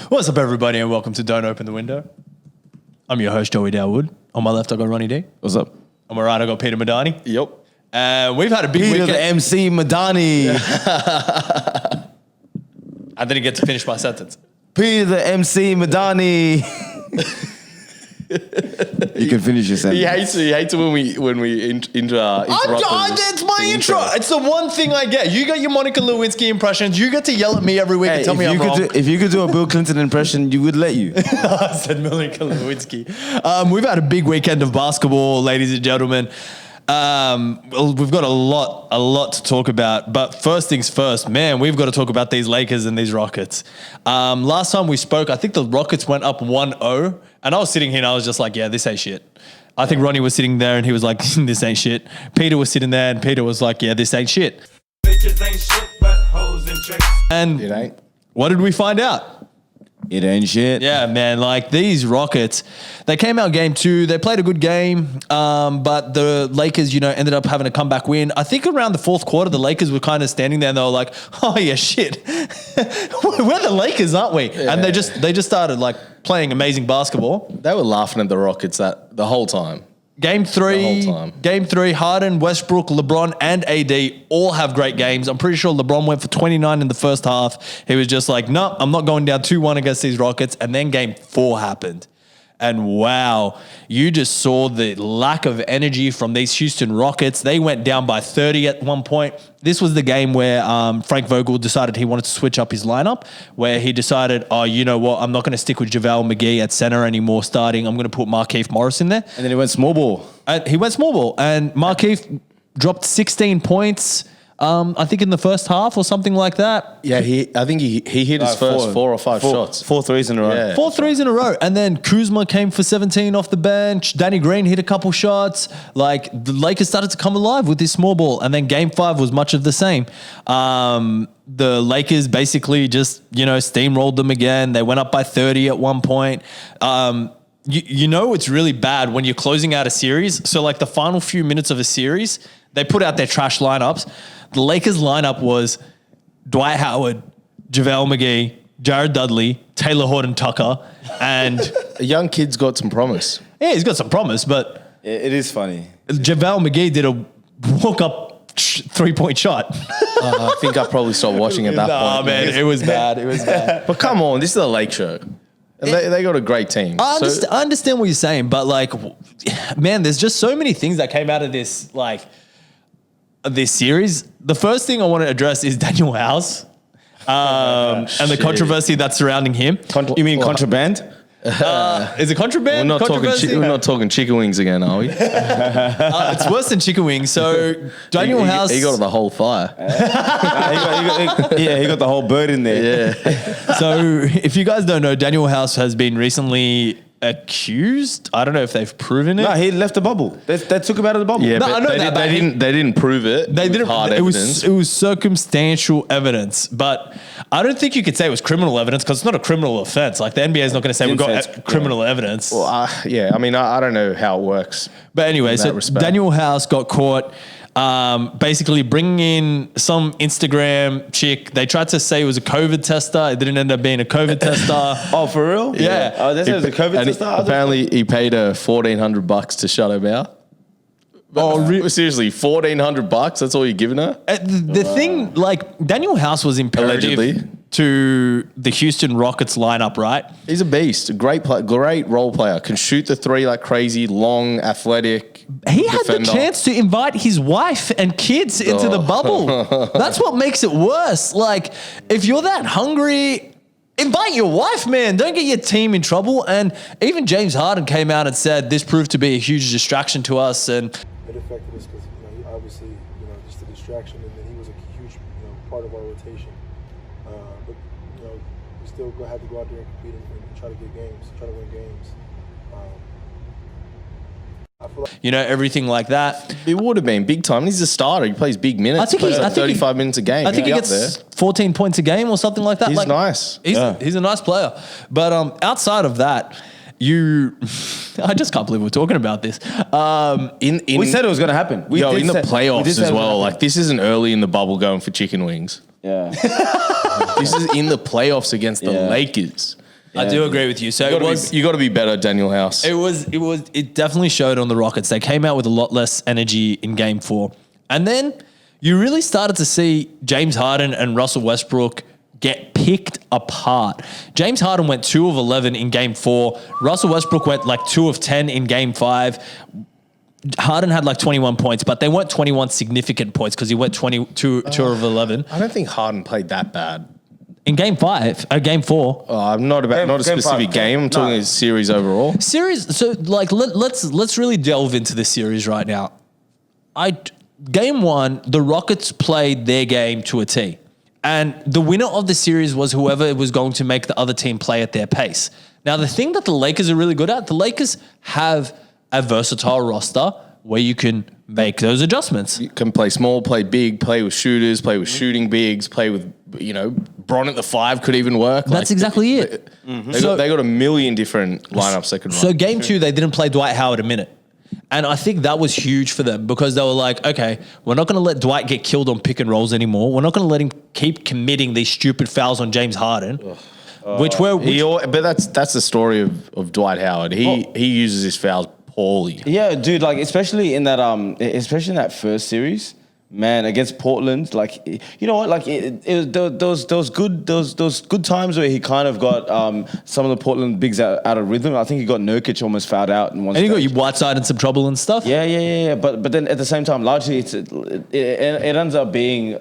What's up, everybody, and welcome to Don't Open the Window. I'm your host, Joey Dawood. On my left, I got Ronnie D. What's up? On my right, I got Peter Madani. Yep. And we've had a big Peter weekend. the MC Madani. I didn't get to finish my sentence. Peter the MC Madani. You can finish your sentence. He hates it when we interrupt. It's my intro. It's the one thing I get. You got your Monica Lewinsky impressions. You get to yell at me every week and tell me I'm wrong. If you could do a Bill Clinton impression, you would let you. I said Monica Lewinsky. We've had a big weekend of basketball, ladies and gentlemen. We've got a lot to talk about. But first things first, man, we've got to talk about these Lakers and these Rockets. Last time we spoke, I think the Rockets went up 1-0. And I was sitting here and I was just like, yeah, this ain't shit. I think Ronnie was sitting there and he was like, this ain't shit. Peter was sitting there and Peter was like, yeah, this ain't shit. Bitches ain't shit but hoes and tricks. And It ain't. what did we find out? It ain't shit. Yeah, man, like these Rockets, they came out game 2. They played a good game, but the Lakers, ended up having a comeback win. I think around the fourth quarter, the Lakers were kind of standing there and they were like, oh, yeah, shit. We're the Lakers, aren't we? Yeah. And they just started like playing amazing basketball. They were laughing at the Rockets the whole time. Game 3, The whole time. Game 3, Harden, Westbrook, LeBron, and AD all have great games. I'm pretty sure LeBron went for 29 in the first half. He was just like, no, I'm not going down 2-1 against these Rockets. And then Game 4 happened. And wow, you just saw the lack of energy from these Houston Rockets. They went down by 30 at one point. This was the game where Frank Vogel decided he wanted to switch up his lineup, where he decided, oh, you know what, I'm not going to stick with JaVale McGee at center anymore starting. I'm going to put Markieff Morris in there. And then he went small ball. He went small ball, and Markieff dropped 16 points, I think in the first half or something like that. Yeah, I think he hit his first 4 or 5 shots. 4 threes in a row. Yeah. 4 threes in a row. And then Kuzma came for 17 off the bench. Danny Green hit a couple shots. Like, the Lakers started to come alive with this small ball. And then Game 5 was much of the same. The Lakers basically just, steamrolled them again. They went up by 30 at one point. It's really bad when you're closing out a series. So, like, the final few minutes of a series, they put out their trash lineups. The Lakers lineup was Dwight Howard, JaVale McGee, Jared Dudley, Taylor Horton-Tucker, and A young kid's got some promise. yeah, he's got some promise, but It is funny. JaVale McGee did a walk-up 3-point shot. I think I probably stopped watching at that point. Man, it was bad. It was bad. But come on, this is a Lake show. And they got a great team. I understand what you're saying, but like, man, there's just so many things that came out of this, like, this series. The first thing I want to address is Daniel House and the controversy that's surrounding him. You mean contraband? Is it contraband? We're not talking chicken wings again, are we? It's worse than chicken wings. So Daniel House, He got the whole fire. He got the whole bird in there. Yeah. So if you guys don't know, Daniel House has been recently accused. I don't know if they've proven it. No, he left the bubble. They took him out of the bubble. Yeah, No, but I know that, but they didn't prove it. They with didn't. hard It evidence. was circumstantial evidence, but I don't think you could say it was criminal evidence because it's not a criminal offense. Like the NBA is not going to say we've Didn't got say it's- criminal evidence. Well, I mean, I don't know how it works. But anyway, in so that respect. Daniel House got caught basically bringing in some Instagram chick. They tried to say it was a COVID tester. It didn't end up being a COVID tester. Oh, for real? Yeah. Oh, this is a COVID And test. apparently, he paid her $1,400 to shut him out. Seriously, $1,400? That's all you're giving her? The thing, like, Daniel House was imperative Allegedly. to the Houston Rockets lineup, right? He's a beast, a great role player. Can shoot the three like crazy, long, athletic. He had the defender. chance to invite his wife and kids into the bubble. That's what makes it worse. Like, if you're that hungry, invite your wife, man. Don't get your team in trouble. And even James Harden came out and said this proved to be a huge distraction to us. And It affected us because he obviously just a distraction, and then he was a huge part of our rotation. But we still had to go out there and compete and try to get games, try to win games. I feel like everything like that. It would have been big time. He's a starter. He plays big minutes. I think he plays he- like I think he- 35 minutes a game. I think he He'd be gets up 14 points a game or something like that. He's Like, nice. He's a nice player. But outside of that, I just can't believe we're talking about this. We said it was going to happen. We in the did say playoffs it was as gonna well. happen. Like, this isn't early in the bubble going for chicken wings. Yeah. This is in the playoffs against the Yeah. Lakers. I do agree with you. So You got to be better, Daniel House. it definitely showed on the Rockets. They came out with a lot less energy in game 4. And then you really started to see James Harden and Russell Westbrook get picked apart. James Harden went 2 of 11 in game 4. Russell Westbrook went like 2 of 10 in game 5. Harden had like 21 points, but they weren't 21 significant points because he went 22 of 11. I don't think Harden played that bad. In game 4. I'm not about not a Game specific 5. game. I'm talking a series overall. Series, so like let's really delve into this series right now. Game 1, the Rockets played their game to a T. And the winner of the series was whoever was going to make the other team play at their pace. Now, the thing that the Lakers are really good at, the Lakers have a versatile roster where you can make those adjustments. You can play small, play big, play with shooters, play with shooting bigs, play with, Bron at the 5 could even work. That's exactly it. They got a million different lineups they could run. So game 2, they didn't play Dwight Howard a minute. And I think that was huge for them because they were like, okay, we're not going to let Dwight get killed on pick and rolls anymore. We're not going to let him keep committing these stupid fouls on James Harden. But that's the story of Dwight Howard. He uses his fouls poorly. Yeah, dude. Like especially in that first series, man, against Portland. Like you know what? Like those good times where he kind of got some of the Portland bigs out of rhythm. I think he got Nurkic almost fouled out in one. And stage. you got your Whiteside in some trouble and stuff. Yeah. But then at the same time, largely it ends up being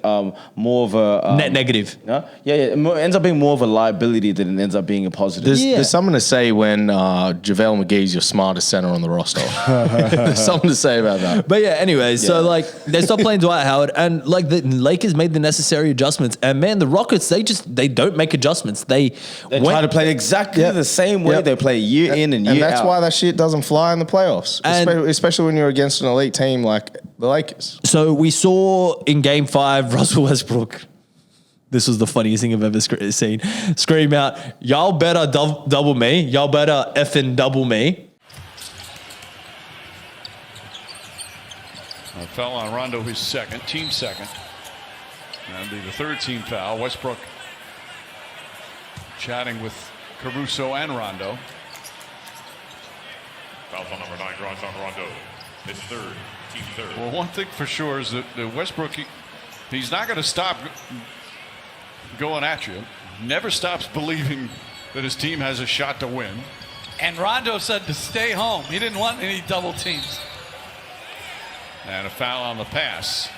more of a Net negative. No? Yeah. It ends up being more of a liability than it ends up being a positive. There's something to say when JaVale McGee's your smartest center on the roster. There's something to say about that. But yeah, anyways, so like they stopped playing Dwight Howard and like the Lakers made the necessary adjustments. And man, the Rockets, they don't make adjustments. They try to play exactly the same way they play year in and year out. And that's why that shit doesn't fly in the playoffs, especially when you're against an elite team like the Lakers. So we saw in game 5, Russell Westbrook. This was the funniest thing I've ever seen. Scream out, y'all better double me. Y'all better effing double me. A foul on Rondo, his second, team second. That'll be the third team foul. Westbrook chatting with Caruso and Rondo. Foul on number 9 draws on Rondo. His third, team third. Well, one thing for sure is that Westbrook, he's not going to stop going at you. Never stops believing that his team has a shot to win. And Rondo said to stay home. He didn't want any double teams. And a foul on the pass.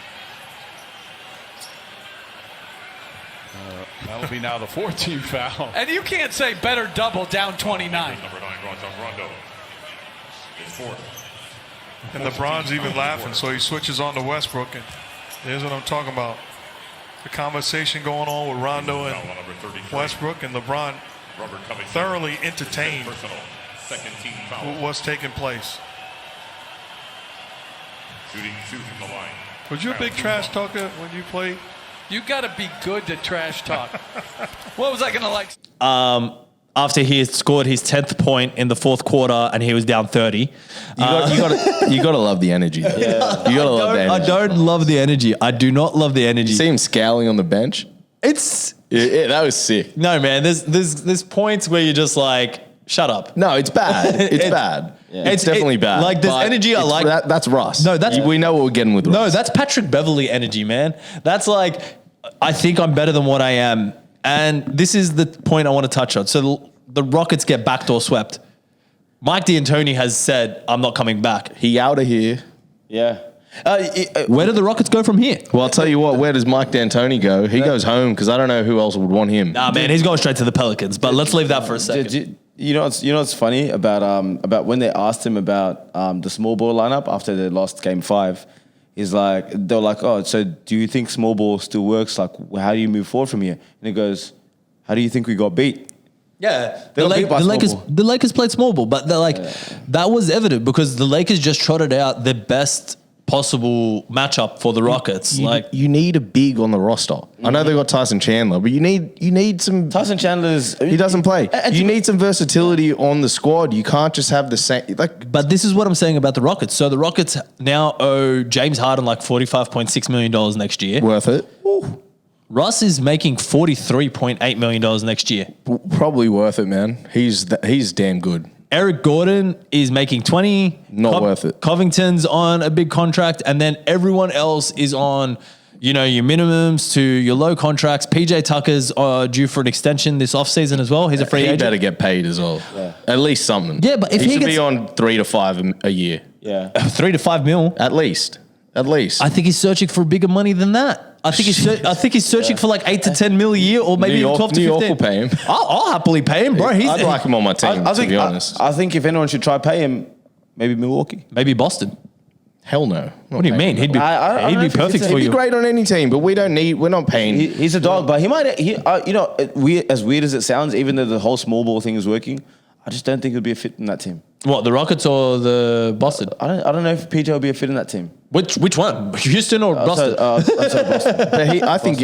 That'll be now the 4th-team foul. And you can't say better double down 29. Number 9 draws on Rondo. His fourth. And LeBron's even laughing, so he switches on to Westbrook. And there's what I'm talking about. The conversation going on with Rondo and Westbrook, and LeBron thoroughly entertained Second team foul. what's taking place. Shooting 2 from the line. Was you a big trash talker when you played? You got to be good to trash talk. What was I going to like? After he had scored his 10th point in the 4th quarter and he was down 30. You got to love the energy. Yeah. You got to love the energy. I don't love the energy. I do not love the energy. You see him scowling on the bench? That was sick. No, man, there's points where you're just like, shut up. No, it's bad. It's bad. Yeah. It's definitely bad. Like, there's energy I like. That's Russ. No, we know what we're getting with Russ. No, that's Patrick Beverley energy, man. That's like, I think I'm better than what I am. And this is the point I want to touch on. So the Rockets get backdoor swept. Mike D'Antoni has said, I'm not coming back. He out of here. Yeah. Where do the Rockets go from here? Well, I'll tell you what, where does Mike D'Antoni go? He goes home because I don't know who else would want him. Nah, man, he's going straight to the Pelicans. But let's leave that for a second. You know what's funny about when they asked him about the small ball lineup after they lost game 5. He's like, they're like, oh, so do you think small ball still works? Like, how do you move forward from here? And he goes, how do you think we got beat? Yeah, the Lakers played small ball, but that was evident because the Lakers just trotted out their best possible matchup for the Rockets. You need a big on the roster. Mm-hmm. I know they got Tyson Chandler, but you need some. Tyson Chandler's he doesn't play. You need some versatility on the squad. You can't just have the same But this is what I'm saying about the Rockets. So the Rockets now owe James Harden like $45.6 million next year. Worth it. Russ is making $43.8 million next year. Probably worth it, man. He's damn good. Eric Gordon is making 20. Not worth it. Covington's on a big contract, and then everyone else is on, your minimums to your low contracts. PJ Tucker's due for an extension this offseason as well. He's a free He agent. better get paid as well. Yeah. At least something. Yeah, but if he should gets- be on 3 to 5 a year. Yeah. 3 to 5 mil. At least. I think he's searching for bigger money than that. I think he's searching for like 8 to 10 mil a year, or maybe New York- 12 to 15. New York will pay him. I'll happily pay him, bro. I'd like him on my team, I to be honest. I think if anyone should try pay him, maybe Milwaukee. Maybe Boston. Hell no. What do you mean? He'd be I don't know if perfect it's- for He'd you. be great on any team, but we're not paying. He's a dog, but he might. As weird as it sounds, even though the whole small ball thing is working, I just don't think he'll be a fit in that team. What, the Rockets or the Boston? I don't know if PJ will be a fit in that team. Which one? Houston or Boston? I'd say Boston.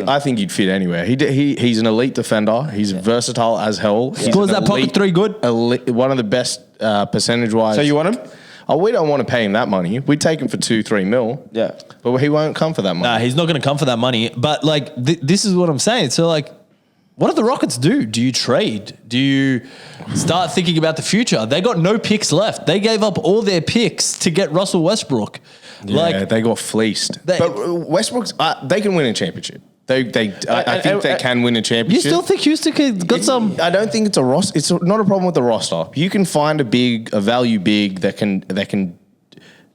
But I think he'd fit anywhere. He's an elite defender. He's versatile as hell. He's Scores an that pocket three good? One of the best percentage wise. So you want him? Oh, we don't want to pay him that money. We'd take him for 2-3 mil. Yeah. But he won't come for that money. Nah, he's not going to come for that money. But like, this is what I'm saying. So like, what do the Rockets do? Do you trade? Do you start thinking about the future? They got no picks left. They gave up all their picks to get Russell Westbrook. Yeah, they got fleeced. But Westbrook's, they can win a championship. I think they can win a You championship. still think Houston got some? I don't think it's a roster. It's not a problem with the roster. You can find a value big that can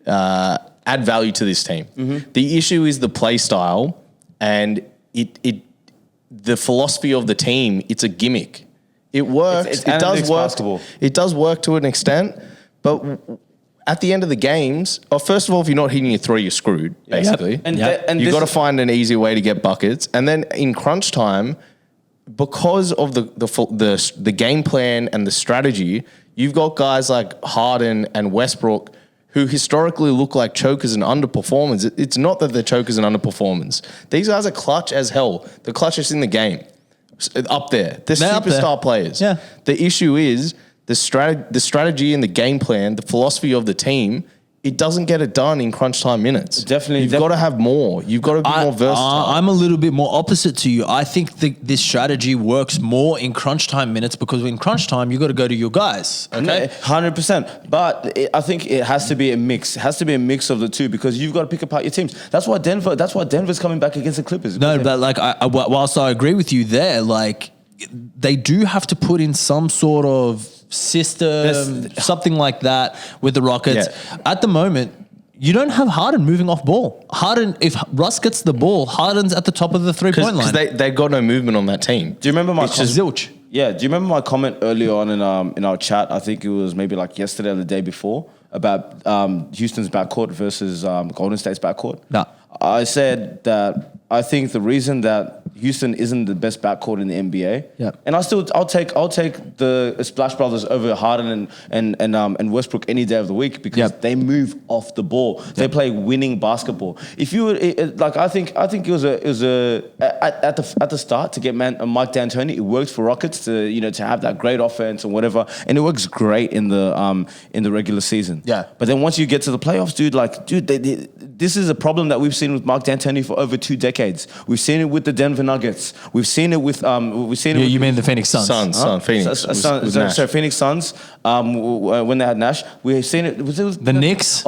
add value to this team. Mm-hmm. The issue is the play style and the philosophy of the team. It's a gimmick. It works. It's it does analytics work. basketball. It does work to an extent, but at the end of the games, first of all, if you're not hitting your three, you're screwed, basically. And You've got to find an easy way to get buckets. And then in crunch time, because of the game plan and the strategy, you've got guys like Harden and Westbrook who historically look like chokers and underperformers. It's not that they're chokers and underperformers. These guys are clutch as hell. The clutchest in the game. Up there. They're up there. superstar players. Yeah. The issue is the strategy and the game plan, the philosophy of the team, it doesn't get it done in crunch time minutes. Definitely. You've got to have more. You've got to be more versatile. I'm a little bit more opposite to you. I think this strategy works more in crunch time minutes because in crunch time, you got to go to your guys. Okay. 100%. But I think it has to be a mix. It has to be a mix of the two because you've got to pick apart your teams. That's why Denver's coming back against the Clippers. No, but like, whilst I agree with you there, like, they do have to put in some sort of system, something like that with the Rockets. Yeah. At the moment, you don't have Harden moving off ball. If Russ gets the ball, Harden's at the top of the 3-point line. Because they got no movement on that team. Do you remember my It's just zilch. Yeah, do you remember my comment earlier on in our chat? I think it was maybe like yesterday or the day before about Houston's backcourt versus Golden State's backcourt. No. I said that I think the reason that Houston isn't the best backcourt in the NBA, Yeah. and I'll take the Splash Brothers over Harden and Westbrook any day of the week because they move off the ball. They play winning basketball. If you would I think it was at the start to get Mike D'Antoni, it worked for Rockets to have that great offense and whatever, and it works great in the regular season. Yeah. But then once you get to the playoffs, this is a problem that we've seen with Mark D'Antoni for over 2 decades. We've seen it with the Denver Nuggets. We've seen it with You mean the Phoenix Suns? Phoenix. was Nash. So Phoenix Suns when they had Nash. We've seen it. Was The Knicks?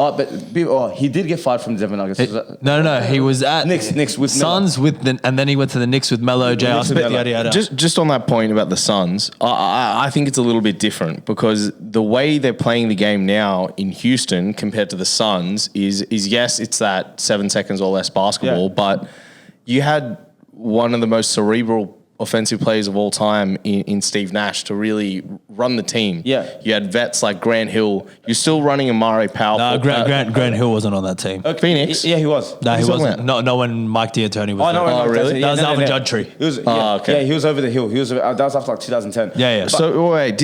He did get fired from the Denver Nuggets. No. He was at Knicks with Suns and then he went to the Knicks with Melo, J.R. Knicks with Smith, Melo. yada yada. Just on that point about the Suns, I think it's a little bit different because the way they're playing the game now in Houston compared to the Suns is yes, it's that 7 seconds or less basketball, but you had one of the most cerebral offensive players of all time in Steve Nash to really run the team. Yeah. You had vets like Grant Hill. You're still running Amari Powell. No, Grant Hill wasn't on that team. Phoenix? Yeah, he was. No, he He's on wasn't. No, when Mike D'Antoni was there. Oh, really? That was Alvin Gentry. He was, okay. Yeah, he was over the hill. That was after like 2010. Yeah. So wait,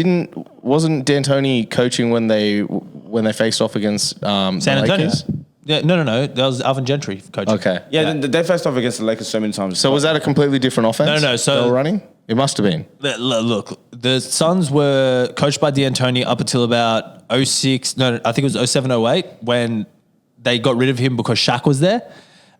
wasn't D'Antoni coaching when they faced off against San Antonio. Lakers? Yeah, no. That was Alvin Gentry coaching. Okay. Yeah, they faced off against the Lakers so many times. So was that a completely different offense? No, so- they were running? It must have been. Look, the Suns were coached by D'Antoni up until about 06. No, I think it was 07, 08 when they got rid of him because Shaq was there.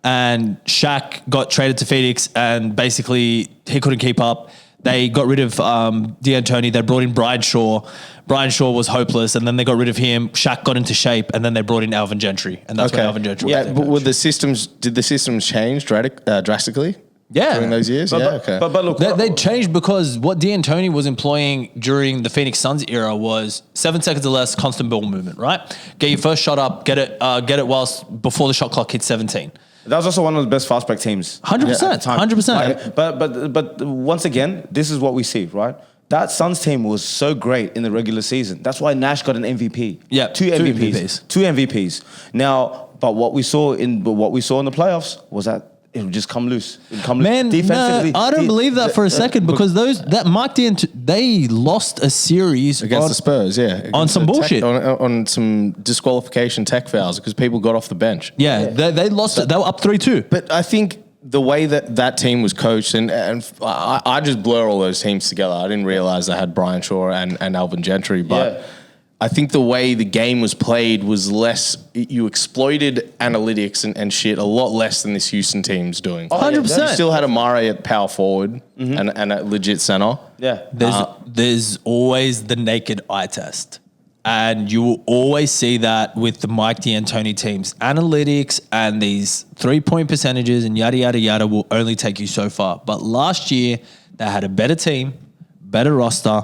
and Shaq got traded to Phoenix, and basically he couldn't keep up. They got rid of D'Antoni. They brought in Brian Shaw. Brian Shaw was hopeless, and then they got rid of him. Shaq got into shape, and then they brought in Alvin Gentry, and that's when Alvin Gentry was Yeah, their but coach. were the systems? Did the systems change drastically? Yeah. During those years? But look, They changed because what D'Antoni was employing during the Phoenix Suns era was 7 seconds or less constant ball movement, right? Get your first shot up, get it whilst before the shot clock hits 17. that was also one of the best fast break teams. 100%, 100%. But once again, this is what we see, right? That Suns team was so great in the regular season. That's why Nash got an MVP. Yeah, two MVPs. Two MVPs. Now, but what we saw in the playoffs was that it would just come loose. It would come Man, loose. Defensively, no, I don't believe that for a second because they lost a series Against the Spurs, yeah. on some bullshit. On some disqualification tech fouls because people got off the bench. Yeah, they lost it. They were up 3-2. But I think the way that team was coached, and I just blur all those teams together. I didn't realize they had Brian Shaw and Alvin Gentry, but Yeah. I think the way the game was played was less. You exploited analytics and shit a lot less than this Houston team's doing. 100%. You still had Amare at power forward and at legit center. Yeah. There's always the naked eye test. And you will always see that with the Mike D'Antoni teams. Analytics and these 3-point percentages and yada, yada, yada will only take you so far. But last year, they had a better team, better roster,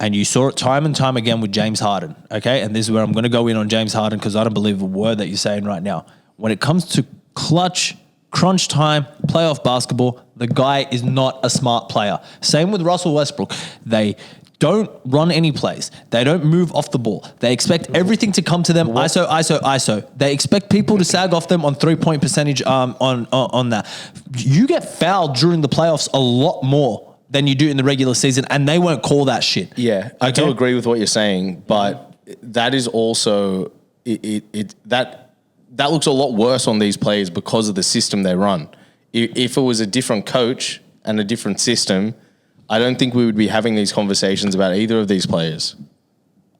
and you saw it time and time again with James Harden, okay? And this is where I'm going to go in on James Harden because I don't believe a word that you're saying right now. When it comes to clutch, crunch time, playoff basketball, the guy is not a smart player. Same with Russell Westbrook. They don't run any plays. They don't move off the ball. They expect everything to come to them. ISO, ISO, ISO. They expect people to sag off them on 3-point percentage on that. You get fouled during the playoffs a lot more than you do in the regular season, and they won't call that shit. Yeah, I do agree with what you're saying, but that is also that looks a lot worse on these players because of the system they run. If it was a different coach and a different system, I don't think we would be having these conversations about either of these players.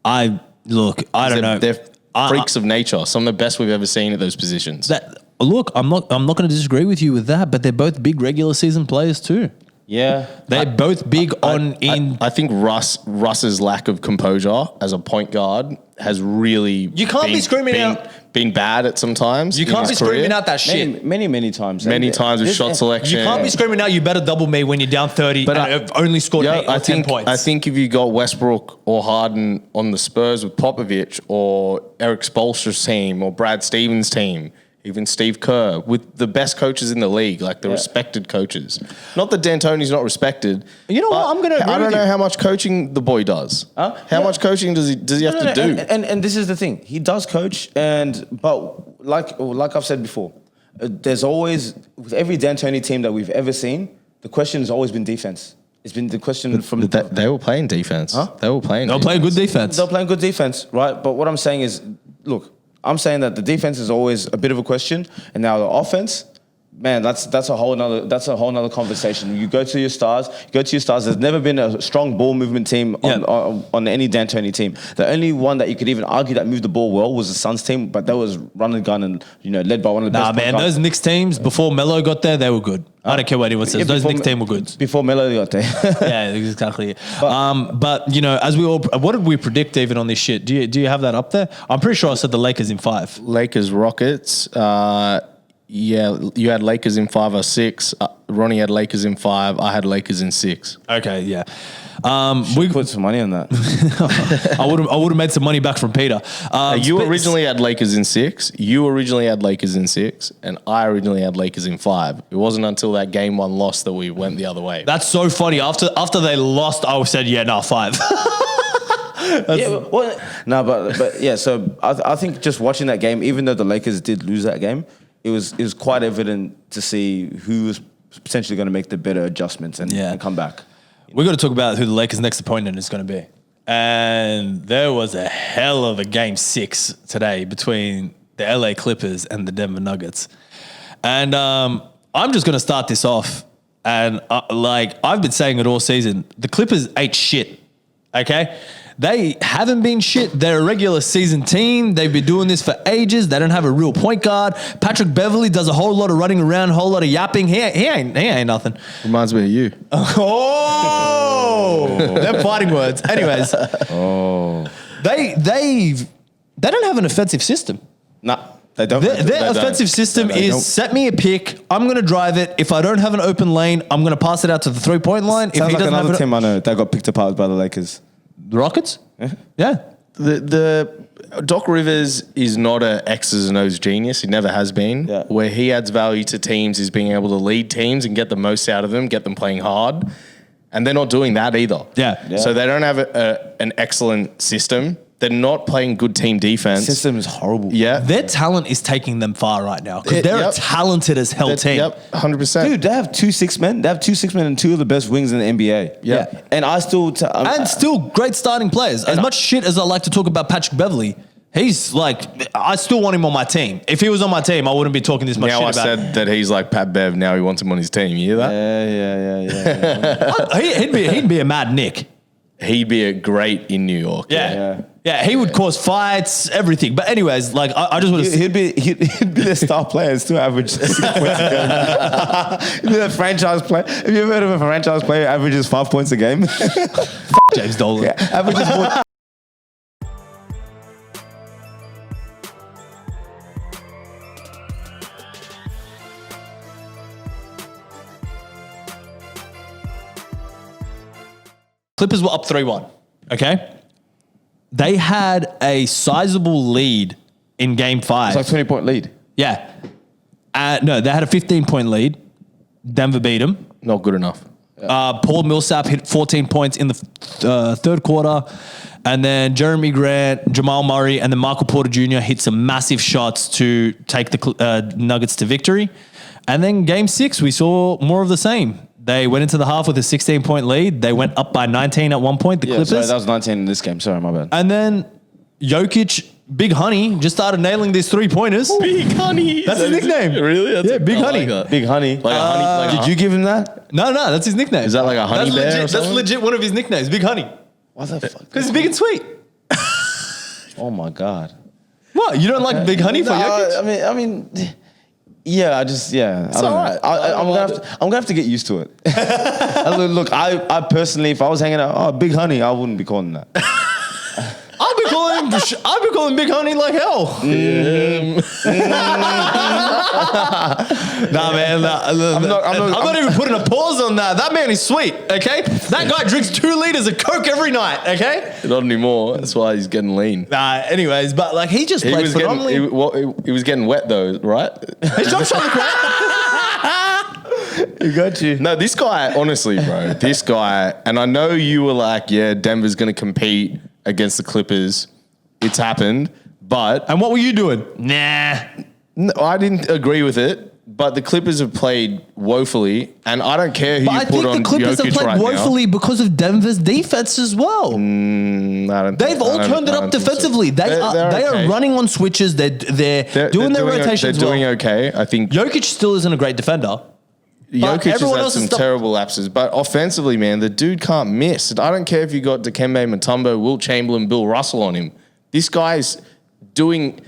I don't know. They're freaks of nature. Some of the best we've ever seen at those positions. I'm not going to disagree with you with that, but they're both big regular season players too. Yeah. They're both big I think Russ's lack of composure as a point guard has really You can't be screaming out. Been bad at some times. You can't be screaming out that shit. Many times. Many times with shot selection. You can't be screaming out, you better double me when you're down 30 But and have only scored 8 or 10 points. I think if you got Westbrook or Harden on the Spurs with Popovich or Eric Spoelstra's team or Brad Stevens' team, even Steve Kerr, with the best coaches in the league, like the respected coaches. Not that D'Antoni's not respected. You know what? I'm going to agree I don't with know you. how much coaching the boy does. How much coaching does he have to do? And this is the thing. He does coach, but like I've said before, there's always, with every D'Antoni team that we've ever seen, the question has always been defense. It's been the question from They were playing defense. They were playing good defense. They're playing good defense, right? But what I'm saying is, look, I'm saying that the defense is always a bit of a question, and now the offense, man, that's a whole nother conversation. You go to your stars. There's never been a strong ball movement team on any D'Antoni team. The only one that you could even argue that moved the ball well was the Suns team, but that was run and gun and led by one of the best. Nah, man, those Knicks teams before Melo got there, they were good. I don't care what anyone says. Those Knicks teams were good. Before Melo got there. Yeah, exactly. But as we all, what did we predict even on this shit? Do you have that up there? I'm pretty sure I said the Lakers in 5. Lakers, Rockets. Yeah, you had Lakers in 5 or 6. Ronnie had Lakers in 5. I had Lakers in 6. Okay, yeah. We put some money on that. I would have made some money back from Peter. You originally had Lakers in 6. You originally had Lakers in 6, and I originally had Lakers in 5. It wasn't until that game 1 loss that we went the other way. That's so funny. After they lost, I said, 5. But yeah. So I think just watching that game, even though the Lakers did lose that game, it was quite evident to see who was potentially going to make the better adjustments and come back. We've got to talk about who the Lakers' next opponent is going to be. And there was a hell of a game 6 today between the LA Clippers and the Denver Nuggets. And I'm just going to start this off. And I've been saying it all season. The Clippers ate shit, okay? They haven't been shit. They're a regular season team. They've been doing this for ages. They don't have a real point guard. Patrick Beverley does a whole lot of running around, a whole lot of yapping. He ain't nothing. Reminds me of you. Oh, they're fighting words. Anyways, they don't have an offensive system. Nah, they don't. Their offensive system is set me a pick. I'm going to drive it. If I don't have an open lane, I'm going to pass it out to the 3-point line. Sounds like another team I know that got picked apart by the Lakers. The Rockets? Yeah. The Doc Rivers is not a X's and O's genius. He never has been. Yeah. Where he adds value to teams is being able to lead teams and get the most out of them, get them playing hard. And they're not doing that either. Yeah. So they don't have an excellent system. They're not playing good team defense. System is horrible. Yeah. Their talent is taking them far right now because they're a Yep. talented as hell team. Yep, 100%. Dude, they have 2 6 men. They have 2 6 men and 2 of the best wings in the NBA. Yeah. And I still... And still great starting players. As much shit as I like to talk about Patrick Beverley, he's like, I still want him on my team. If he was on my team, I wouldn't be talking this much Now shit I about said that he's like Pat Bev. Now he wants him on his team. You hear that? Yeah. he'd be a mad Nick. He'd be a great in New York. Yeah, he would cause fights, everything. But anyways, like I just want to. He'd be the star player and still average 6 points a game. He'd be the franchise player. Have you ever heard of a franchise player who averages 5 points a game? James Dolan. Yeah, averages more. Clippers were up 3-1. Okay, they had a sizable lead in Game 5. It's like 20-point lead. Yeah, no, they had a 15-point lead. Denver beat them. Not good enough. Paul Millsap hit 14 points in the third quarter. And then Jeremy Grant, Jamal Murray, and then Michael Porter Jr. hit some massive shots to take the Nuggets to victory. And then Game 6, we saw more of the same. They went into the half with a 16-point lead. They went up by 19 at one point, the Clippers. Sorry, that was 19 in this game. Sorry, my bad. And then Jokic, Big Honey, just started nailing these 3-pointers. Big Honey. That's his nickname. Really? Yeah, Big Honey. Big Honey. Like a honey. Did you give him that? No, that's his nickname. Is that like a honey bear or That's something? legit one of his nicknames, Big Honey. What the fuck? Because he's big and sweet. Oh my god. What? You don't like Big Honey for Jokic? I mean, yeah. It's all right. I'm gonna have to get used to it. Look, I personally, if I was hanging out, Big Honey, I wouldn't be calling that. I'd be calling Big Honey like hell. Nah, man. I'm not even putting a pause on that. That man is sweet, okay? That guy drinks 2 liters of Coke every night, okay? Not anymore. That's why he's getting lean. Anyways, but like he just played phenomenally. He was getting wet though, right? His jump shot looked great. You got you. No, this guy, honestly, bro, this guy, and I know you were like, yeah, Denver's going to compete against the Clippers. It's happened, but... And what were you doing? Nah. No, I didn't agree with it, but the Clippers have played woefully, and I don't care who But you I put think on the Clippers have Jokic played right woefully because of Denver's defense as well. They've all turned it up defensively. They are running on switches. They're doing their rotations They're well. doing okay. I think Jokic still isn't a great defender. Jokic has everyone had else some is terrible lapses, but offensively, man, the dude can't miss. I don't care if you got Dikembe Mutombo, Wilt Chamberlain, Bill Russell on him. This guy's doing...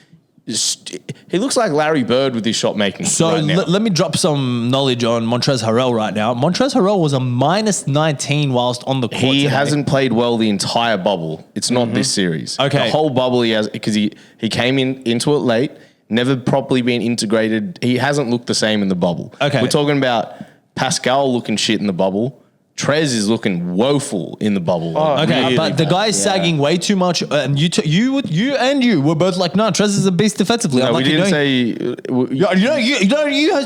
He looks like Larry Bird with his shot making. So right now. let me drop some knowledge on Montrezl Harrell right now. Montrezl Harrell was a minus 19 whilst on the court He today. hasn't played well the entire bubble. It's not this series. Okay. The whole bubble he has, because he came into it late, never properly been integrated. He hasn't looked the same in the bubble. Okay. We're talking about Pascal looking shit in the bubble. Trez is looking woeful in the bubble. Okay, Really but the bad. guy is sagging way too much, and you were both like, no, Trez is a beast defensively. No, I'm we like, didn't say...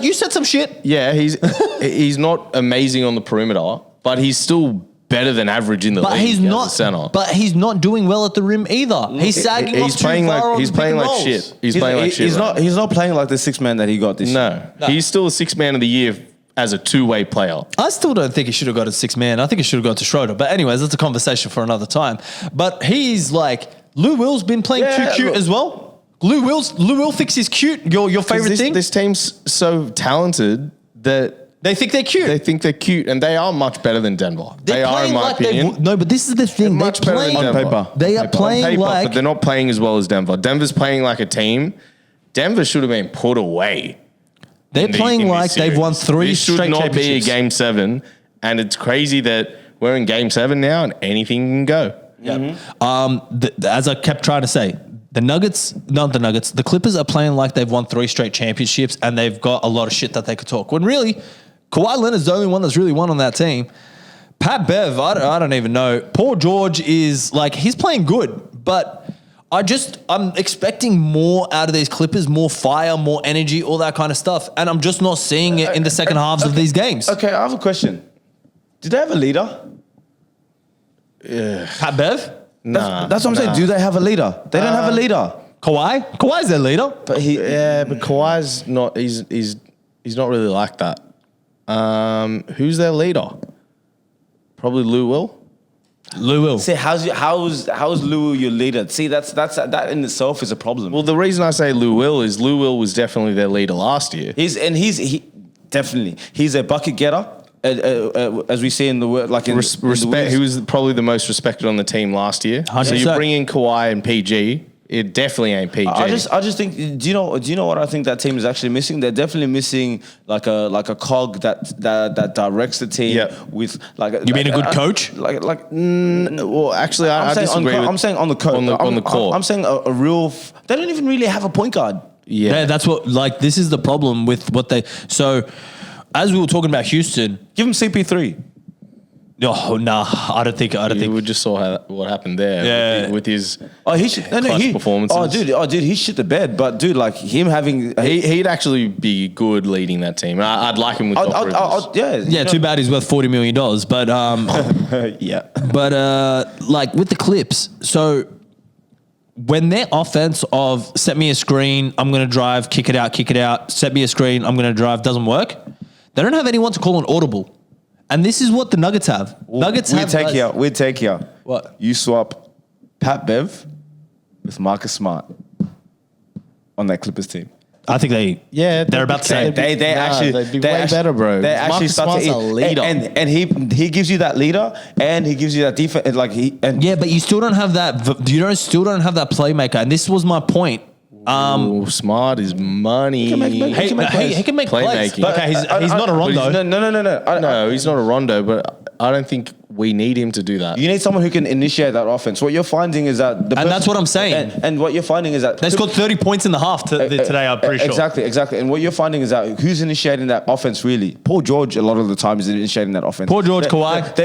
you said some shit. Yeah, he's not amazing on the perimeter, but he's still better than average in the But league he's as a not. center. But he's not doing well at the rim either. He's sagging off too far on He's the pick playing and like rolls. shit. He's playing like shit. He's right not playing like the 6 man that he got this year. No, he's still a 6 man of the year as a 2-way player. I still don't think he should have got a 6-man. I think he should have gone to Schroeder. But anyways, that's a conversation for another time. But he's like, Lou Will's been playing too cute as well. Lou Will thinks he's cute. Your favorite thing. This team's so talented that They think they're cute. They think they're cute, and they are much better than Denver. They are, in my opinion. No, but this is the thing. Much better than on Denver. paper. They are playing on paper, like but they're not playing as well as Denver. Denver's playing like a team. Denver should have been put away. they're playing like they've won 3 This should straight not be a championships. game 7, and it's crazy that we're in game 7 now, and anything can go. As I kept trying to say, the Clippers are playing like they've won 3 straight championships and they've got a lot of shit that they could talk. When really, Kawhi Leonard's the only one that's really won on that team. Pat Bev, I don't even know. Paul George is like, he's playing good, but I'm expecting more out of these Clippers, more fire, more energy, all that kind of stuff. And I'm just not seeing it in the second halves of these games. Okay, I have a question. Did they have a leader? Pat Bev? That's what I'm saying. Do they have a leader? They don't have a leader. Kawhi's their leader. But But Kawhi's not. He's not really like that. Who's their leader? Probably Lou Will. Lou Will. See, how's Lou your leader? See, that in itself is a problem. Well, the reason I say Lou Will is Lou Will was definitely their leader last year. He's a bucket getter. As we see in the word, like in Respect. He was probably the most respected on the team last year. 100%. So you bring in Kawhi and PG. It definitely ain't PG. I just think. Do you know what I think that team is actually missing? They're definitely missing like a cog that directs the team with like. You mean a good coach? Well, actually, I disagree. I'm saying on the court. On the court. I'm saying a real. They don't even really have a point guard. Yeah, that's what. Like, this is the problem with what they. So, as we were talking about Houston, Give him CP3. oh nah, I don't think. We just saw what happened there with his clutch performances. Oh, dude, he shit the bed. But dude, like him having He'd actually be good leading that team. I'd like him with Doc Rivers. yeah. Too bad he's worth $40 million. But yeah. But like with the Clips, so when their offense of set me a screen, I'm going to drive, kick it out, set me a screen, I'm going to drive, doesn't work, they don't have anyone to call an audible. And this is what the Nuggets have. We'd take you. What? You swap Pat Bev with Marcus Smart on that Clippers team. I think they're about to say they'd be way better, bro. They actually Marcus start Smart's to a leader. and he gives you that leader, and he gives you that defense. Like but you still don't have that. Still don't have that playmaker. And this was my point. Smart is money. He can make plays. Playmaking. Okay, he's not a Rondo. No. No, he's not a Rondo, but I don't think we need him to do that. You need someone who can initiate that offense. What you're finding is that that's what I'm saying. And what you're finding is that They scored 30 points in the half today, I'm pretty sure. Exactly. And what you're finding is that who's initiating that offense really? Paul George, a lot of the time, is initiating that offense. Paul George, Kawhi.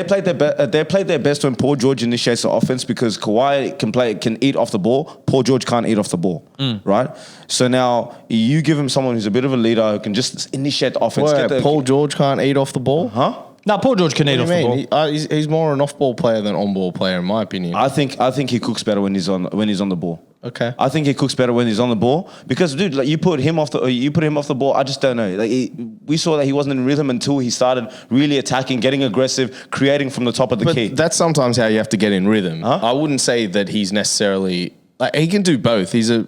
They played their best when Paul George initiates the offense because Kawhi can eat off the ball. Paul George can't eat off the ball, right? So now you give him someone who's a bit of a leader who can just initiate the offense. Paul George can't eat off the ball? Huh? No, Paul George can eat off the ball. He's more an off-ball player than on-ball player, in my opinion. I think he cooks better when he's on the ball. Okay. I think he cooks better when he's on the ball because, dude, like you put him off the ball. I just don't know. Like we saw that he wasn't in rhythm until he started really attacking, getting aggressive, creating from the top of the key. That's sometimes how you have to get in rhythm. Huh? I wouldn't say that he's necessarily he can do both. He's a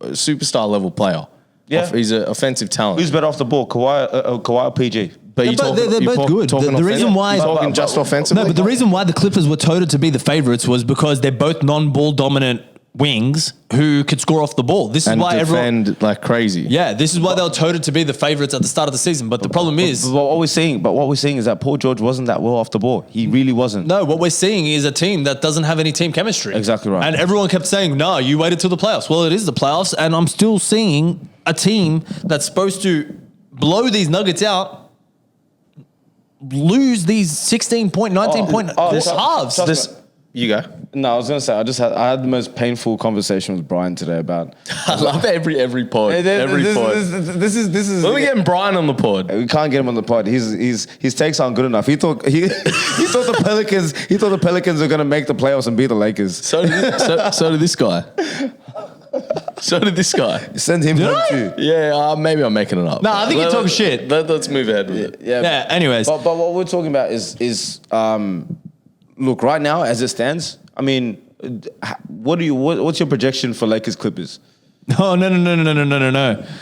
superstar level player. Yeah. He's an offensive talent. Who's better off the ball, Kawhi or PG? But they're both good. The reason why talking just offensively. No, but the reason why the Clippers were touted to be the favorites was because they're both non-ball dominant wings who could score off the ball. This is why defend like crazy. Yeah, this is why they were touted to be the favorites at the start of the season. But the problem is, what we're seeing is that Paul George wasn't that well off the ball. He really wasn't. No, what we're seeing is a team that doesn't have any team chemistry. Exactly right. And everyone kept saying, "No, you waited till the playoffs." Well, it is the playoffs, and I'm still seeing a team that's supposed to blow these Nuggets out. Lose these 16-point, 19-point halves. You go. No, I was gonna say I had the most painful conversation with Brian today about. I love every pod. Every pod. This is. When we getting Brian on the pod, we can't get him on the pod. His takes aren't good enough. He thought the Pelicans. He thought the Pelicans are gonna make the playoffs and beat the Lakers. So did this guy. So did this guy. Send him home too. Yeah, maybe I'm making it up. No, I think you're talking shit. Let's move ahead with it. Yeah. Anyways, but what we're talking about is look, right now as it stands. I mean, what's your projection for Lakers Clippers? No.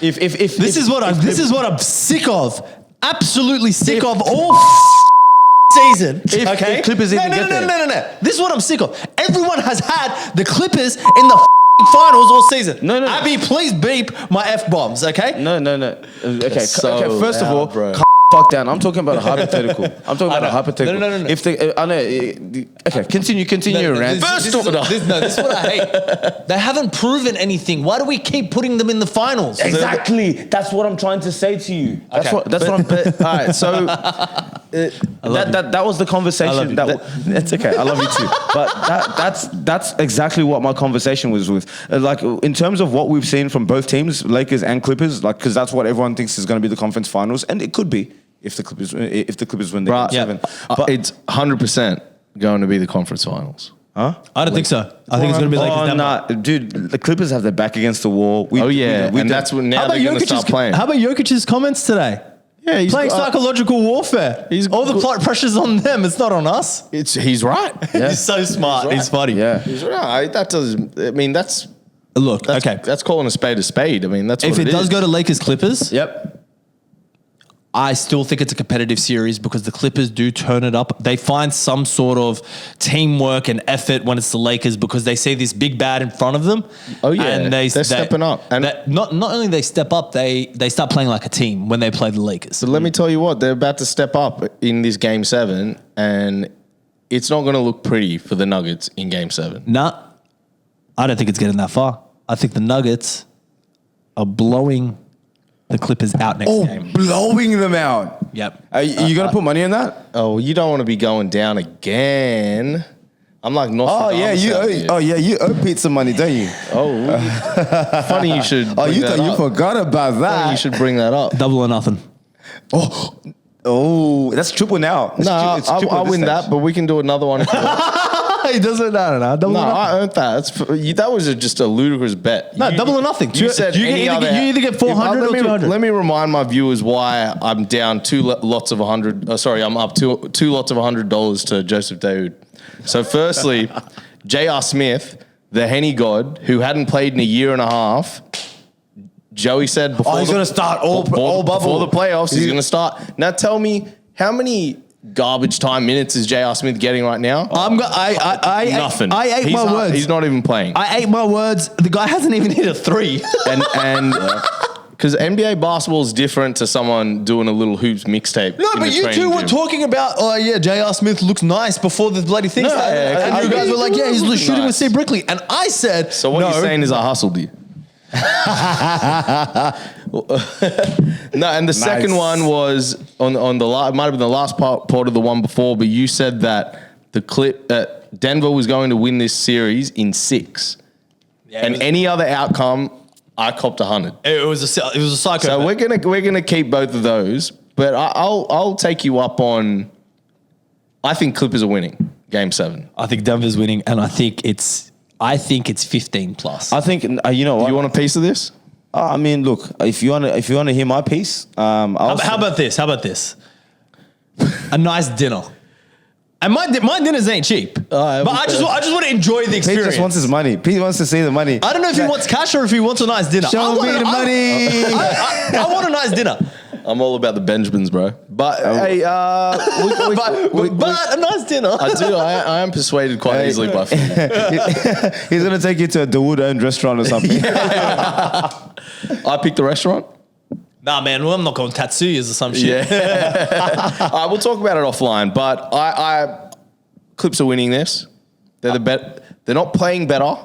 If This is what I'm sick of. absolutely sick of all season. if Clippers even get there. No. This is what I'm sick of. Everyone has had the Clippers in the finals all season. No. Abby, please beep my F-bombs, okay? No. Okay, so okay. First of all, bro. fuck down. I'm talking about a hypothetical. I'm talking about a hypothetical. No. If the, I know. Okay, continue, Rand. This is what I hate. They haven't proven anything. Why do we keep putting them in the finals? Exactly. That's what I'm trying to say to you. That's Okay. what I'm. All right. So that was the conversation. It's okay. I love you too. But that's exactly what my conversation was with. Like in terms of what we've seen from both teams, Lakers and Clippers, like because that's what everyone thinks is going to be the conference finals, and it could be if the Clippers win the game 7. But It's 100% going to be the conference finals. I don't think so. I think it's going to be like nah, dude. The Clippers have their back against the wall. That's when now they're going to start playing. How about Jokic's comments today? Yeah, he's playing psychological warfare. All the plot pressure's on them. It's not on us. He's right. Yeah. He's so smart. He's funny. Yeah. He's right. That doesn't. I mean, that's Look, okay. That's calling a spade a spade. I mean, that's what If it does is. go to Lakers Clippers, Yep. I still think it's a competitive series because the Clippers do turn it up. They find some sort of teamwork and effort when it's the Lakers because they see this big bad in front of them. Oh, yeah. and They're stepping up. And not only they step up, they start playing like a team when they play the Lakers. So let me tell you what, they're about to step up in this game 7, and it's not going to look pretty for the Nuggets in game 7. Nah, I don't think it's getting that far. I think the Nuggets are blowing the Clippers out next game. Blowing them out. Yep. Are you going to put money on that? Oh, you don't want to be going down again. I'm like Nostradamus. You owe Pete some money, don't you? Oh, funny you should. Oh, you thought you forgot about Funny that. you should bring that up. Double or nothing. Oh, that's triple now. No, I'll win that, but we can do another one. If you want. He doesn't. No. Double No, or nothing. I earned that. That was just a ludicrous bet. No, double or nothing. You said you any other. either get 400 or 200. Let me remind my viewers why I'm down two lots of 100. Sorry, I'm up two lots of $100 to Joseph Daoud. So, firstly, J.R. Smith, the Henny God, who hadn't played in a year and a half. Joey said before he's going to start all bubble before the playoffs. He's going to start. Now, tell me how many garbage time minutes is J.R. Smith getting right now? Nothing. I ate my words. He's not even playing. I ate my words. The guy hasn't even hit a 3. and because NBA basketball is different to someone doing a little hoops mixtape. No, but you two were talking about, J.R. Smith looks nice before the bloody thing started. And you guys were like, yeah, he's shooting with Steve Brickley. And I said, so what you're saying is I hustled you. No, and the second one was on the it might have been the last part of the one before, but you said that Denver was going to win this series in 6, and any other outcome, I copped 100. It was a psycho. So we're gonna keep both of those, but I'll take you up on. I think Clippers are winning game 7. I think Denver's winning, and I think it's 15 plus. I think you know what? You want a piece of this? I mean, look, if you want to hear my piece, How about this? A nice dinner. And my dinners ain't cheap. But I just want to enjoy the Pete experience. just wants his money. Pete wants to see the money. I don't know if he wants cash or if he wants a nice dinner. Show me the money. I want a nice dinner. I'm all about the Benjamins, bro. But hey, but a nice dinner. I do. I am persuaded quite easily by food. He's gonna take you to a Dawood-owned restaurant or something. I picked the restaurant. Nah, man. Well, I'm not going Tatsuyas or some shit. Yeah. We'll talk about it offline. But Clips are winning this. They're They're not playing better,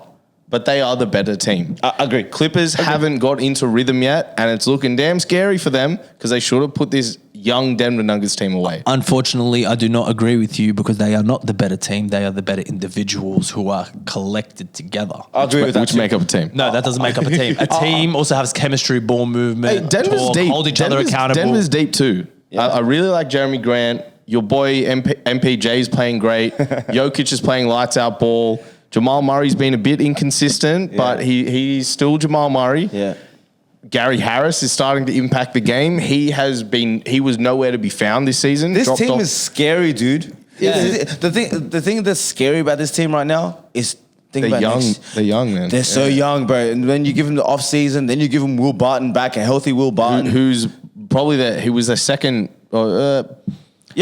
but they are the better team. I agree. Clippers haven't got into rhythm yet, and it's looking damn scary for them because they should have put this young Denver Nuggets team away. Unfortunately, I do not agree with you because they are not the better team. They are the better individuals who are collected together. I agree with that. Which make up a team. No, that doesn't make up a team. A team also has chemistry, ball movement, Hey, Denver's talk, deep. hold each other accountable. Denver's deep too. Yeah. I really like Jeremy Grant. Your boy MPJ is playing great. Jokic is playing lights out ball. Jamal Murray's been a bit inconsistent, but he's still Jamal Murray. Yeah. Gary Harris is starting to impact the game. He was nowhere to be found this season. This Dropped team off. is scary, dude. Yeah. The thing that's scary about this team right now is They're young, man. They're so young, bro. And when you give them the off season, then you give them Will Barton back, a healthy Will Barton. Who's probably he was the second. Yeah,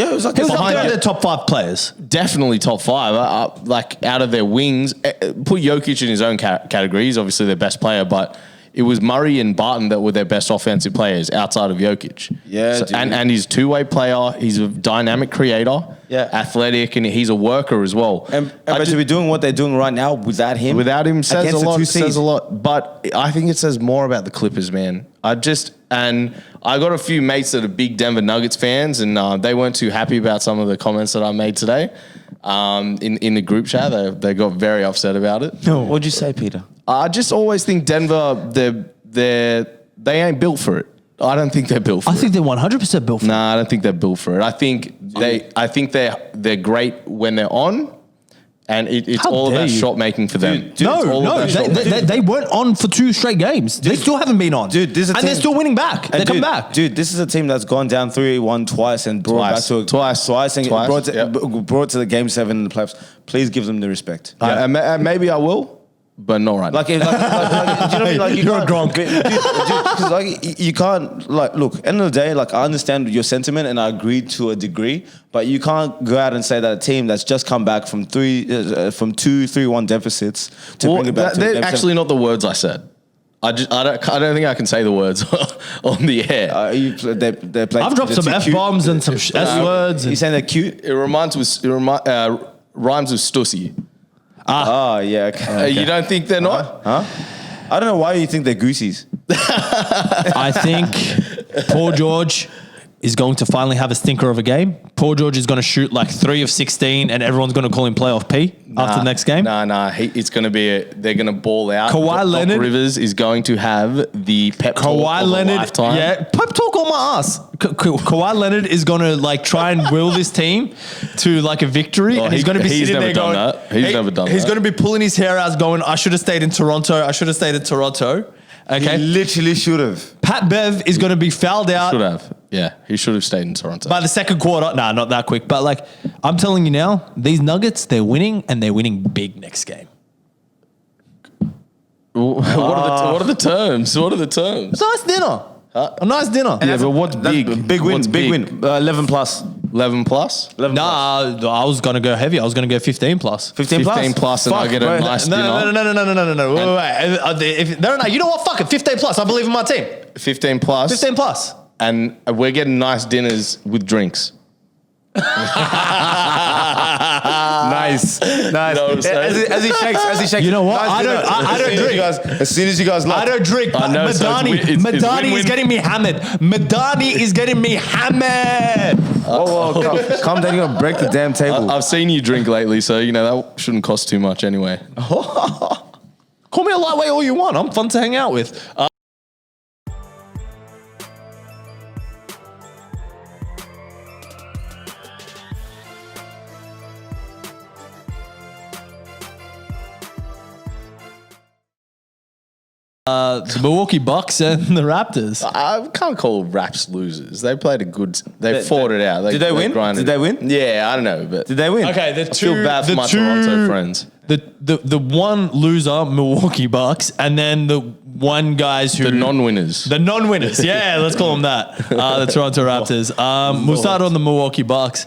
it was like He was up Behind there in it. the top 5 players. Definitely top 5. Like out of their wings, put Jokic in his own category. He's obviously their best player, but it was Murray and Barton that were their best offensive players outside of Jokic. Yeah, dude. and he's a two-way player. He's a dynamic creator. Yeah. Athletic, and he's a worker as well. And but to be doing what they're doing right now without him, Says against a the lot. two Says seeds. a lot. But I think it says more about the Clippers, man. And I got a few mates that are big Denver Nuggets fans, and they weren't too happy about some of the comments that I made today. In the group chat, they got very upset about it. What'd you say, Peter? I just always think Denver, they ain't built for it. I don't think they're built for I it. think they're 100% built for it. Nah, I don't think they're built for it. I think they're great when they're on, and it's How all dare about you. shot making for them. Dude, it's all about shot making. They weren't on for 2 straight games. They still haven't been on. Dude, this is a and they're team- still winning back. They come back. Dude, this is a team that's gone down 3-1 twice and brought Twice. back to Twice. and Twice, brought yep. to the game 7 in the playoffs. Please give them the respect. Maybe I will, but not right now. Like, do you know what I mean? Like, You're a can't- Gronk. dude, because like you can't look. End of the day, like I understand your sentiment and I agree to a degree, but you can't go out and say that a team that's just come back from 3-1 deficits to bring it back to they're game actually not the words I said. I don't think I can say the words on the air. 7. They're playing. I've dropped some F-bombs and some S-words. You saying they're cute? It rhymes with Stussy. Oh yeah. Okay. You don't think they're not? I don't know why you think they're goosies. I think Paul George is going to finally have a stinker of a game. Paul George is going to shoot like 3 of 16 and everyone's going to call him playoff P after the next game. Nah. It's going to be they're going to ball out. Kawhi Leonard- Rivers is going to have the pep talk Kawhi of a Leonard, lifetime. yeah, pep talk on my ass. Kawhi Leonard is going to like try and will this team to like a victory, and he's going to be he's sitting never there done going, that. He's never done He's that. going to be pulling his hair out, going, "I should have stayed in Toronto. I should have stayed in Toronto." Okay, He literally should have. Pat Bev is going to be fouled out Should have. Yeah, he should have stayed in Toronto. by the second quarter. Nah, not that quick, but like I'm telling you now, these Nuggets, they're winning and they're winning big next game. What are the terms? What are the terms? It's a nice dinner. A nice dinner. Yeah, but what's big? Big win. What's Big win. 11 plus. 11 plus? 11 plus. Nah, I was going to go heavy. I was going to go 15 plus. 15 plus. 15 plus, and I get a bro. nice dinner. No. Wait. No. You know what? Fuck it. 15 plus. I believe in my team. 15 plus. 15 plus. And we're getting nice dinners with drinks. Nice. You know what I'm saying? As he shakes. You know what? Nice dinner. I don't drink. As soon as you guys I don't drink. But I know, so it's Madani win-win. is getting me hammered. Madani is getting me hammered. Whoa, calm down. You're going to break the damn table. I've seen you drink lately, so you know that shouldn't cost too much anyway. Call me a lightweight all you want. I'm fun to hang out with. The Milwaukee Bucks and the Raptors. I can't call Raps losers. They played a good. They fought it out. Did they win? grinded. Did they win? Yeah, I don't know, but Did they win? Okay, the I feel bad for my Toronto friends. The one loser, Milwaukee Bucks, and then the one guys who The non-winners. The non-winners, yeah, let's call them that. The Toronto Raptors. We'll start on the Milwaukee Bucks.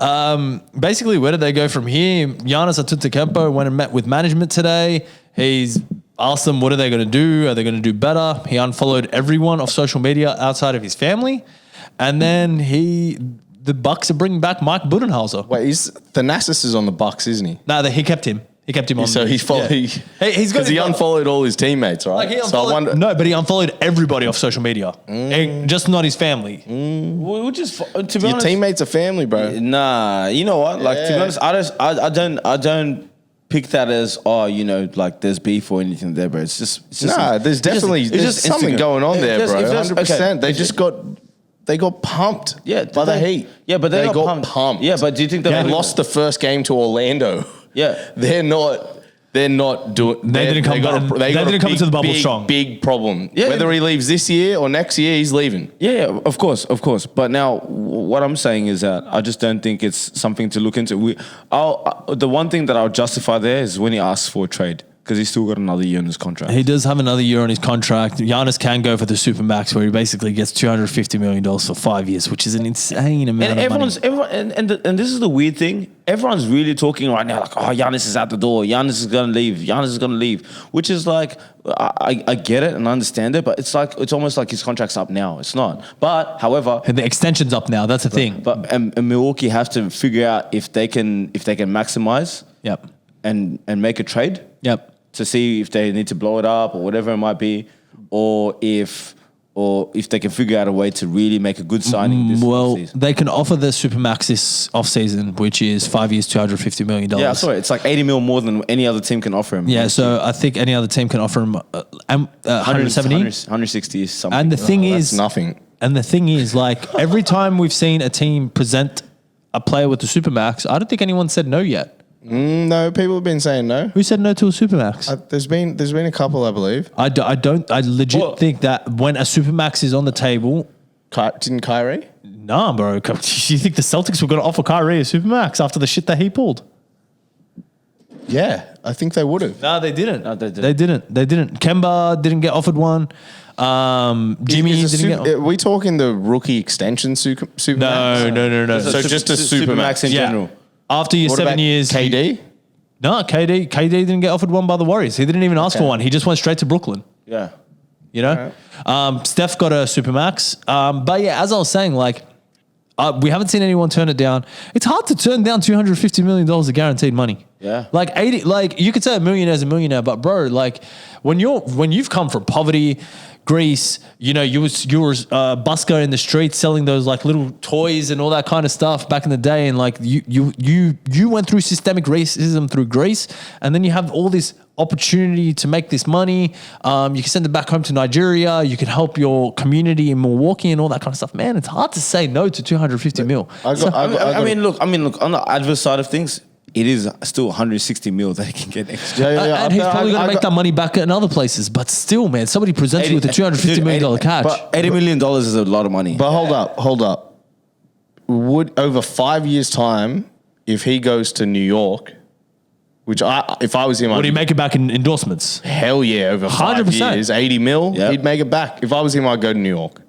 Basically, where did they go from here? Giannis Antetokounmpo went and met with management today. He's asked them, what are they going to do? Are they going to do better? He unfollowed everyone off social media outside of his family. And then the Bucks are bringing back Mike Budenholzer. Wait, Thanasis is on the Bucks, isn't he? No, he kept him. He kept him on. So he followed. Yeah. He's got because he unfollowed all his teammates, right? Like he so I unfollowed, wonder. no, but he unfollowed everybody off social media, and just not his family. Which is, to be Your honest, teammates are family, bro. Nah, you know what? Like to be Yeah. honest, I don't pick that as like there's beef or anything there, bro. It's just Nah, there's definitely there's something Instagram. going on there, If bro. there's- 100%. okay. They got pumped. Yeah, by the Heat. Yeah, but they got pumped. Yeah, but do you think They lost the first game to Orlando? Yeah. They're not doing. They didn't come got they didn't come into the bubble big, strong. Big problem. Yeah. Whether he leaves this year or next year, he's leaving. Yeah, of course. But now, what I'm saying is that I just don't think it's something to look into. The one thing that I'll justify there is when he asks for a trade. because he's still got another year on his contract. He does have another year on his contract. Giannis can go for the Supermax, where he basically gets $250 million for 5 years, which is an insane amount of money. And this is the weird thing. Everyone's really talking right now, like, oh, Giannis is out the door. Giannis is gonna leave. Giannis is gonna leave. Which is like, I get it and I understand it, but it's almost like his contract's up now. It's not. But however, And the extension's up now. That's the thing. but and Milwaukee have to figure out if they can maximize Yep. and make a trade. Yep. To see if they need to blow it up or whatever it might be, or if they can figure out a way to really make a good signing this Well, offseason. they can offer the Supermax this offseason, which is 5 years, $250 million. Yeah, sorry, it's like 80 mil more than any other team can offer him. Yeah, so I think any other team can offer him 170. 160 is something. And the thing That's is, nothing. and the thing is, like, every time we've seen a team present a player with the Supermax, I don't think anyone said no yet. No, people have been saying no. Who said no to a Supermax? There's been a couple, I believe. I legit think that when a Supermax is on the table, Didn't Kyrie? nah, bro. You think the Celtics were going to offer Kyrie a Supermax after the shit that he pulled? Yeah, I think they would have. No, they didn't. No, they didn't. They didn't. Kemba didn't get offered one. Jimmy didn't get. Are we talking the rookie extension Supermax? No. So just a Supermax in Yeah. general. After your What 7 about years, KD? No, KD didn't get offered one by the Warriors. He didn't even ask for one. He just went straight to Brooklyn. Yeah. You know, Steph got a Supermax. But yeah, as I was saying, like, we haven't seen anyone turn it down. It's hard to turn down $250 million of guaranteed money. Yeah. Like 80, like you could say a millionaire's a millionaire, but bro, like when you've come from poverty, Greece, you know, you were a busker in the streets selling those like little toys and all that kind of stuff back in the day, and like you went through systemic racism through Greece, and then you have all this opportunity to make this money. You can send it back home to Nigeria. You can help your community in Milwaukee and all that kind of stuff. Man, it's hard to say no to 250 mil. I mean, look, on the adverse side of things, it is still 160 mil that he can get extra. And he's probably going to make that money back in other places. But still, man, somebody presents you with a $250 million catch. But $80 million is a lot of money. But hold up. Would over 5 years' time, if he goes to New York, which if I was him, Would he make it back in endorsements? Hell yeah, over 5 100%. years, 80 mil, Yep. he'd make it back. If I was him, I'd go to New York.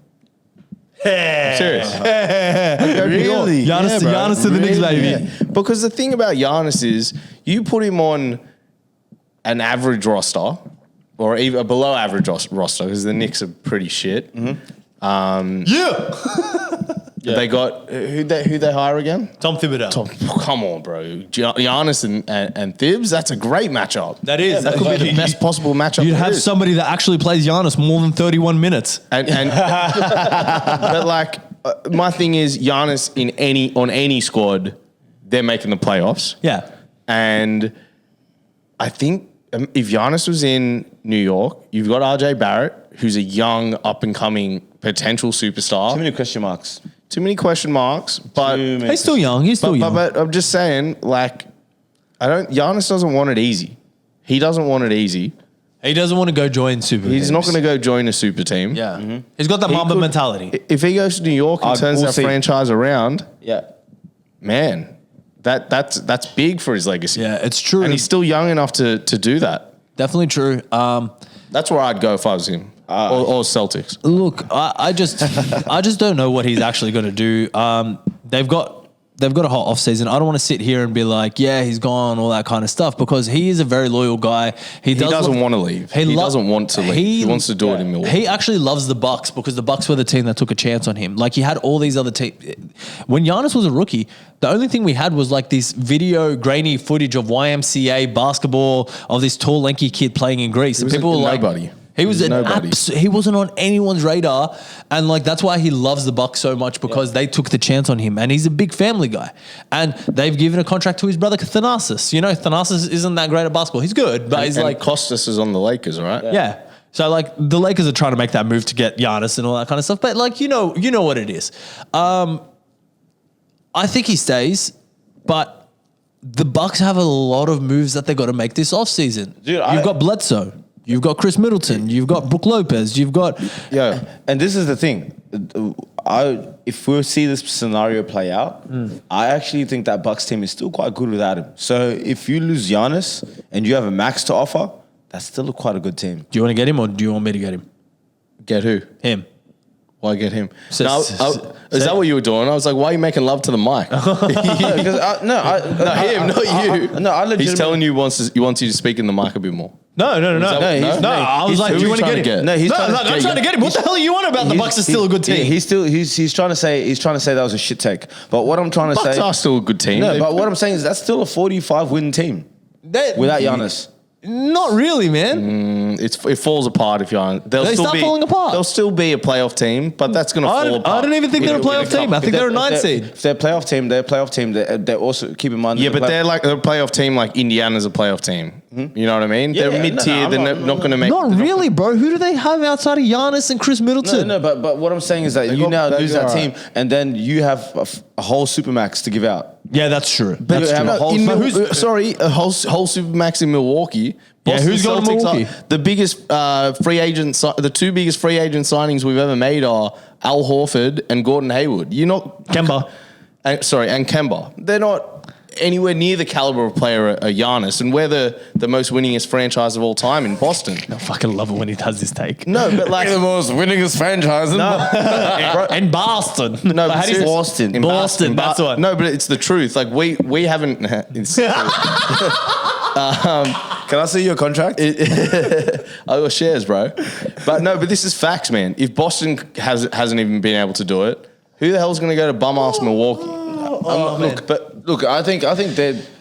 I'm serious. Really? Giannis to the Knicks, baby. Yeah. Because the thing about Giannis is you put him on an average roster or even a below average roster because the Knicks are pretty shit. They got who they hire again? Tom Thibodeau. Come on, bro. Giannis and Thibs, that's a great matchup. That is. That could be the best possible matchup. You'd there have is. somebody that actually plays Giannis more than 31 minutes. And but like my thing is Giannis on any squad, they're making the playoffs. Yeah. And I think if Giannis was in New York, you've got RJ Barrett, who's a young, up and coming potential superstar. Too many question marks. Too many question marks, but He's still young. But I'm just saying, like, Giannis doesn't want it easy. He doesn't want it easy. He doesn't want to go join super He's teams. not going to go join a super team. Yeah. He's got that Mamba mentality. If he goes to New York and turns we'll that see. franchise around, Yeah. man, that's big for his legacy. Yeah, it's true. And he's still young enough to do that. Definitely true. That's where I'd go if I was him. Or Celtics. Look, I just don't know what he's actually going to do. They've got a hot off season. I don't want to sit here and be like, yeah, he's gone, all that kind of stuff, because he is a very loyal guy. He doesn't want to leave. He doesn't want to leave. He wants to do it in Milwaukee. He actually loves the Bucks because the Bucks were the team that took a chance on him. Like, he had all these other teams. When Giannis was a rookie, the only thing we had was like this video grainy footage of YMCA basketball of this tall, lanky kid playing in Greece. And people were like, nobody. He was Nobody. he wasn't on anyone's radar, and like that's why he loves the Bucks so much, because they took the chance on him, and he's a big family guy, and they've given a contract to his brother Thanasis. You know, Thanasis isn't that great at basketball. He's good, but he's and like Costas is on the Lakers, right? yeah. So like the Lakers are trying to make that move to get Giannis and all that kind of stuff, but like you know what it is. I think he stays, but the Bucks have a lot of moves that they got to make this offseason. Dude, You've got Bledsoe. You've got Chris Middleton. You've got Brook Lopez. You've got... Yeah. And this is the thing. If we see this scenario play out, I actually think that Bucks team is still quite good without him. So if you lose Giannis and you have a max to offer, That's still quite a good team. Do you want to get him or do you want me to get him? Get who? Him. Why get him? So- No, is that what you were doing? I was like, why are you making love to the mic? Him, not you. No, I legitimately. He's telling you he wants you to speak in the mic a bit more. No. I was like, do you want to get him? No, he's no, trying to I'm get trying to get him. What the hell are you on about? The Bucks are still a good team. He's trying to say that was a shit take. But what I'm trying to Bucks say, are still a good team. no, but what I'm saying is that's still a 45 win team without Giannis. Not really, man. It falls apart if you're. They start falling apart. They'll still be a playoff team, but that's going to fall apart. I don't even think they're a playoff team. I think they're a 9 seed. If they're a playoff team, They're also, keep in mind. Yeah, but they're like a playoff team like Indiana's a playoff team. You know what I mean? Yeah, they're mid-tier. They're not going to make. Not really, bro. Who do they have outside of Giannis and Chris Middleton? No, but what I'm saying is that you now lose that team, and then you have a whole supermax to give out. Yeah, that's true. But you have a whole a whole supermax in Milwaukee. Yeah, who's going to Celtics Milwaukee? are the biggest free agent. The two biggest free agent signings we've ever made are Al Horford and Gordon Hayward. You're not Kemba. and Kemba. They're not anywhere near the caliber of player a Giannis, and we're the most winningest franchise of all time in Boston. I fucking love it when he does this take. No, but like the most winningest franchise. And Boston. no, But how do you- Boston. in Boston, that's what. No, but it's the truth. Like we haven't. It's the truth. Can I see your contract? I got shares, bro. But this is facts, man. If Boston hasn't even been able to do it, who the hell's going to go to bum ass Milwaukee? Look, I think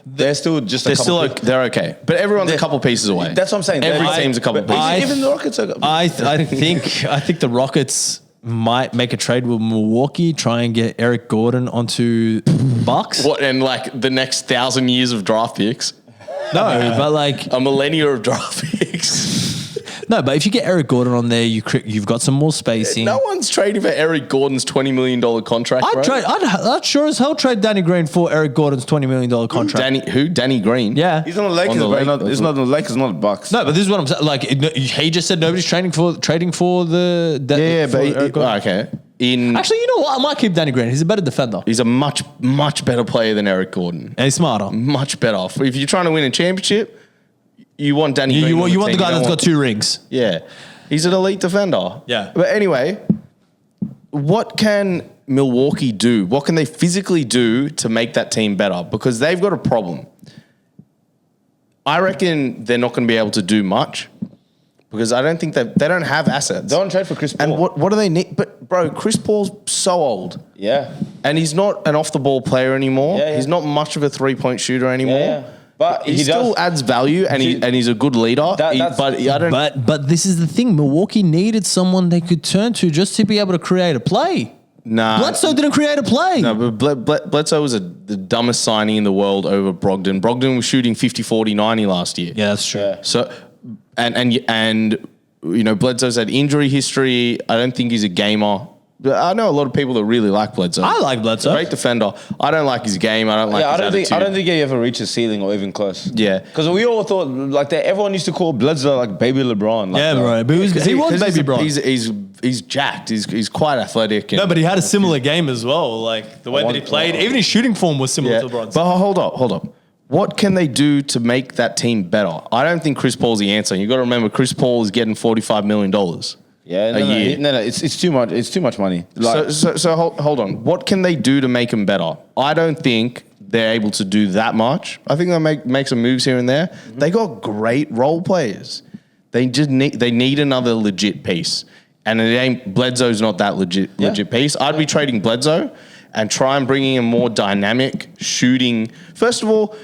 they're still just They're still they're okay, but everyone's a couple pieces away. That's what I'm saying. Every They're- team's a couple pieces. Even the Rockets are. I think the Rockets might make a trade with Milwaukee, try and get Eric Gordon onto Bucks. What and like the next 1,000 years of draft picks, No, but like a millennia of draft picks. no, but if you get Eric Gordon on there, you've got some more spacing. No one's trading for Eric Gordon's $20 million contract. bro. I'd sure as hell trade Danny Green for Eric Gordon's $20 million contract. Danny Green? Yeah. He's on the Lakers, bro. He's not on the Lakers, not the Bucks. No, but this is what I'm saying. Like he just said, nobody's trading for the. Eric Gordon. Okay. Actually, you know what? I might keep Danny Green. He's a better defender. He's a much better player than Eric Gordon. And he's smarter. Much better. If you're trying to win a championship, you want Danny Green. You want the team. guy You that's don't got 2 rings. Yeah. He's an elite defender. Yeah. But anyway, what can Milwaukee do? What can they physically do to make that team better? Because they've got a problem. I reckon they're not going to be able to do much because I don't think they don't have assets. They want to trade for Chris Paul. And what do they need? But bro, Chris Paul's so old. Yeah. And he's not an off the ball player anymore. Yeah. He's not much of a 3-point shooter anymore. Yeah. But he still adds value, and he's a good leader. But this is the thing. Milwaukee needed someone they could turn to just to be able to create a play. Nah, Bledsoe didn't create a play. No, but Bledsoe was the dumbest signing in the world over Brogdon. Brogdon was shooting 50, 40, 90 last year. Yeah, that's true. Yeah. So, and you know, Bledsoe's had injury history. I don't think he's a gamer. But I know a lot of people that really like Bledsoe. I like Bledsoe. Great defender. I don't like his game. I don't like his attitude. I don't think he ever reached his ceiling or even close. Yeah. Because we all thought like that. Everyone used to call Bledsoe like baby LeBron. Like, Yeah, bro. But he was baby bro. He's jacked. He's quite athletic. No, but he had a similar game as well. Like the way that he played, even his shooting form was similar to LeBron's. But hold up. What can they do to make that team better? I don't think Chris Paul's the answer. You got to remember, Chris Paul is getting $45 million. Yeah, a year. No, it's too much. It's too much money. Like, So hold on. What can they do to make him better? I don't think they're able to do that much. I think they'll make some moves here and there. Mm-hmm. They got great role players. They need another legit piece. And it ain't Bledsoe's not that legit piece. I'd be trading Bledsoe and try and bringing a more dynamic shooting. First of all,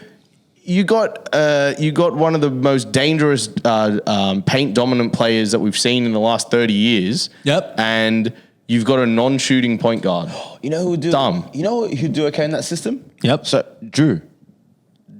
you got one of the most dangerous paint dominant players that we've seen in the last 30 years. Yep. And you've got a non-shooting point guard. you know who would do Dumb. You know who'd do okay in that system? Yep. So Drew.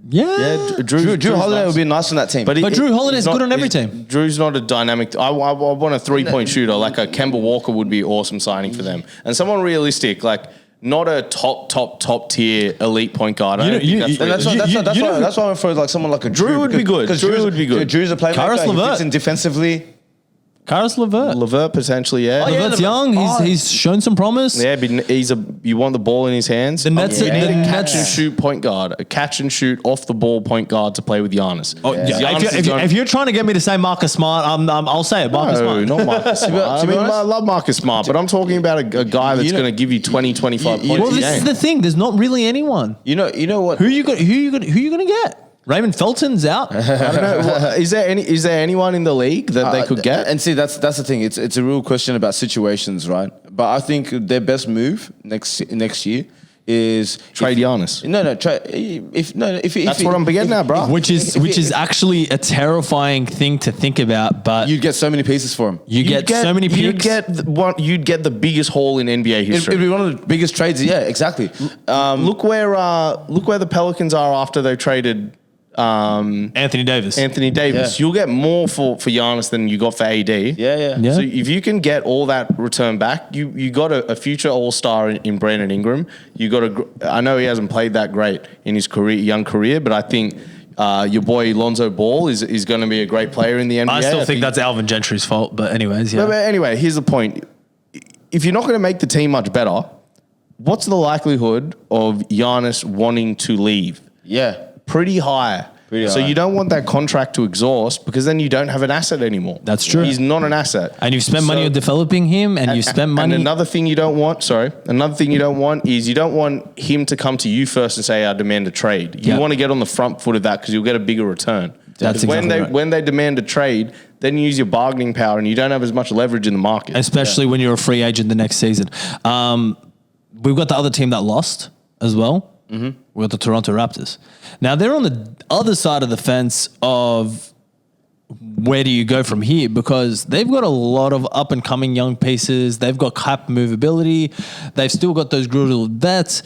Yeah. Drew's Holiday nice. would be nice on that team. But Drew Holiday's he's not- good on every he's- team. Drew's not a dynamic. I want a 3-point shooter like a Kemba Walker would be awesome signing for them, and someone realistic like. Not a top tier elite point guard. I don't think that's that's why I went for like someone like a Drew. Drew would be good. Because Drew would be good. Drew's a playmaker. Karis He LeVert. fits in defensively. Karis LeVert. LeVert potentially, yeah. LeVert's young. He's shown some promise. Yeah, but you want the ball in his hands. The Nets you are- need the a catch Nets- and shoot point guard, a catch and shoot off the ball point guard to play with Giannis. Oh, yeah. If you're trying to get me to say Marcus Smart, I'll say it. Marcus No, Smart. not Marcus Smart. To be honest- I love Marcus Smart, but I'm talking about a guy that's You know- going to give you 20, 25 points Well, a this game. is the thing. There's not really anyone. You know what? Who you going to get? Raymond Felton's out. I don't know. Is there anyone in the league that they could get? And see, that's the thing. It's a real question about situations, right? But I think their best move next year is Trade Giannis. If That's what I'm getting at, bro. Which is actually a terrifying thing to think about, but you'd get so many pieces for him. you get so many picks. You'd get the biggest haul in NBA history. It'd be one of the biggest trades. Yeah, exactly. Look where the Pelicans are after they traded Anthony Davis. Anthony Davis. Yeah. You'll get more for Giannis than you got for AD. Yeah. Yeah. So if you can get all that return back, you got a future All-Star in Brandon Ingram. You got I know he hasn't played that great in his young career, but I think your boy Lonzo Ball is going to be a great player in the NBA. I still think that's Alvin Gentry's fault, but anyways, yeah. But anyway, here's the point. If you're not going to make the team much better, what's the likelihood of Giannis wanting to leave? Yeah. Pretty high. So you don't want that contract to exhaust because then you don't have an asset anymore. That's true. He's not an asset. And you've spent money on developing him, and you've spent money. And another thing you don't want is you don't want him to come to you first and say, I demand a trade. You want to get on the front foot of that because you'll get a bigger return. That's exactly right. When they demand a trade, then you use your bargaining power and you don't have as much leverage in the market. Especially when you're a free agent the next season. We've got the other team that lost as well. Mm-hmm. We've got the Toronto Raptors. Now, they're on the other side of the fence of where do you go from here? Because they've got a lot of up-and-coming young pieces. They've got cap movability. They've still got those brutal vets.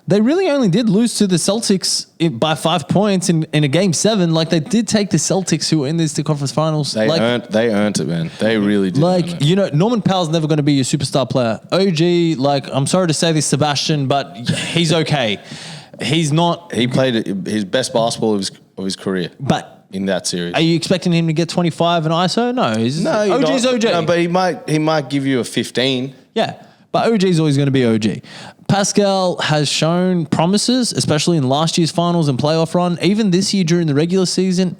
They really only did lose to the Celtics by 5 points in a game 7. Like, they did take the Celtics, who were in this conference finals. They earned it, man. They really did. Norman Powell's never going to be your superstar player. OG, I'm sorry to say this, Sebastian, but he's okay. He's not. He played his best basketball of his career. But in that series, are you expecting him to get 25 in ISO? No, OG's not. OG. No, but he might give you a 15. Yeah, but OG's always going to be OG. Pascal has shown promises, especially in last year's finals and playoff run. Even this year during the regular season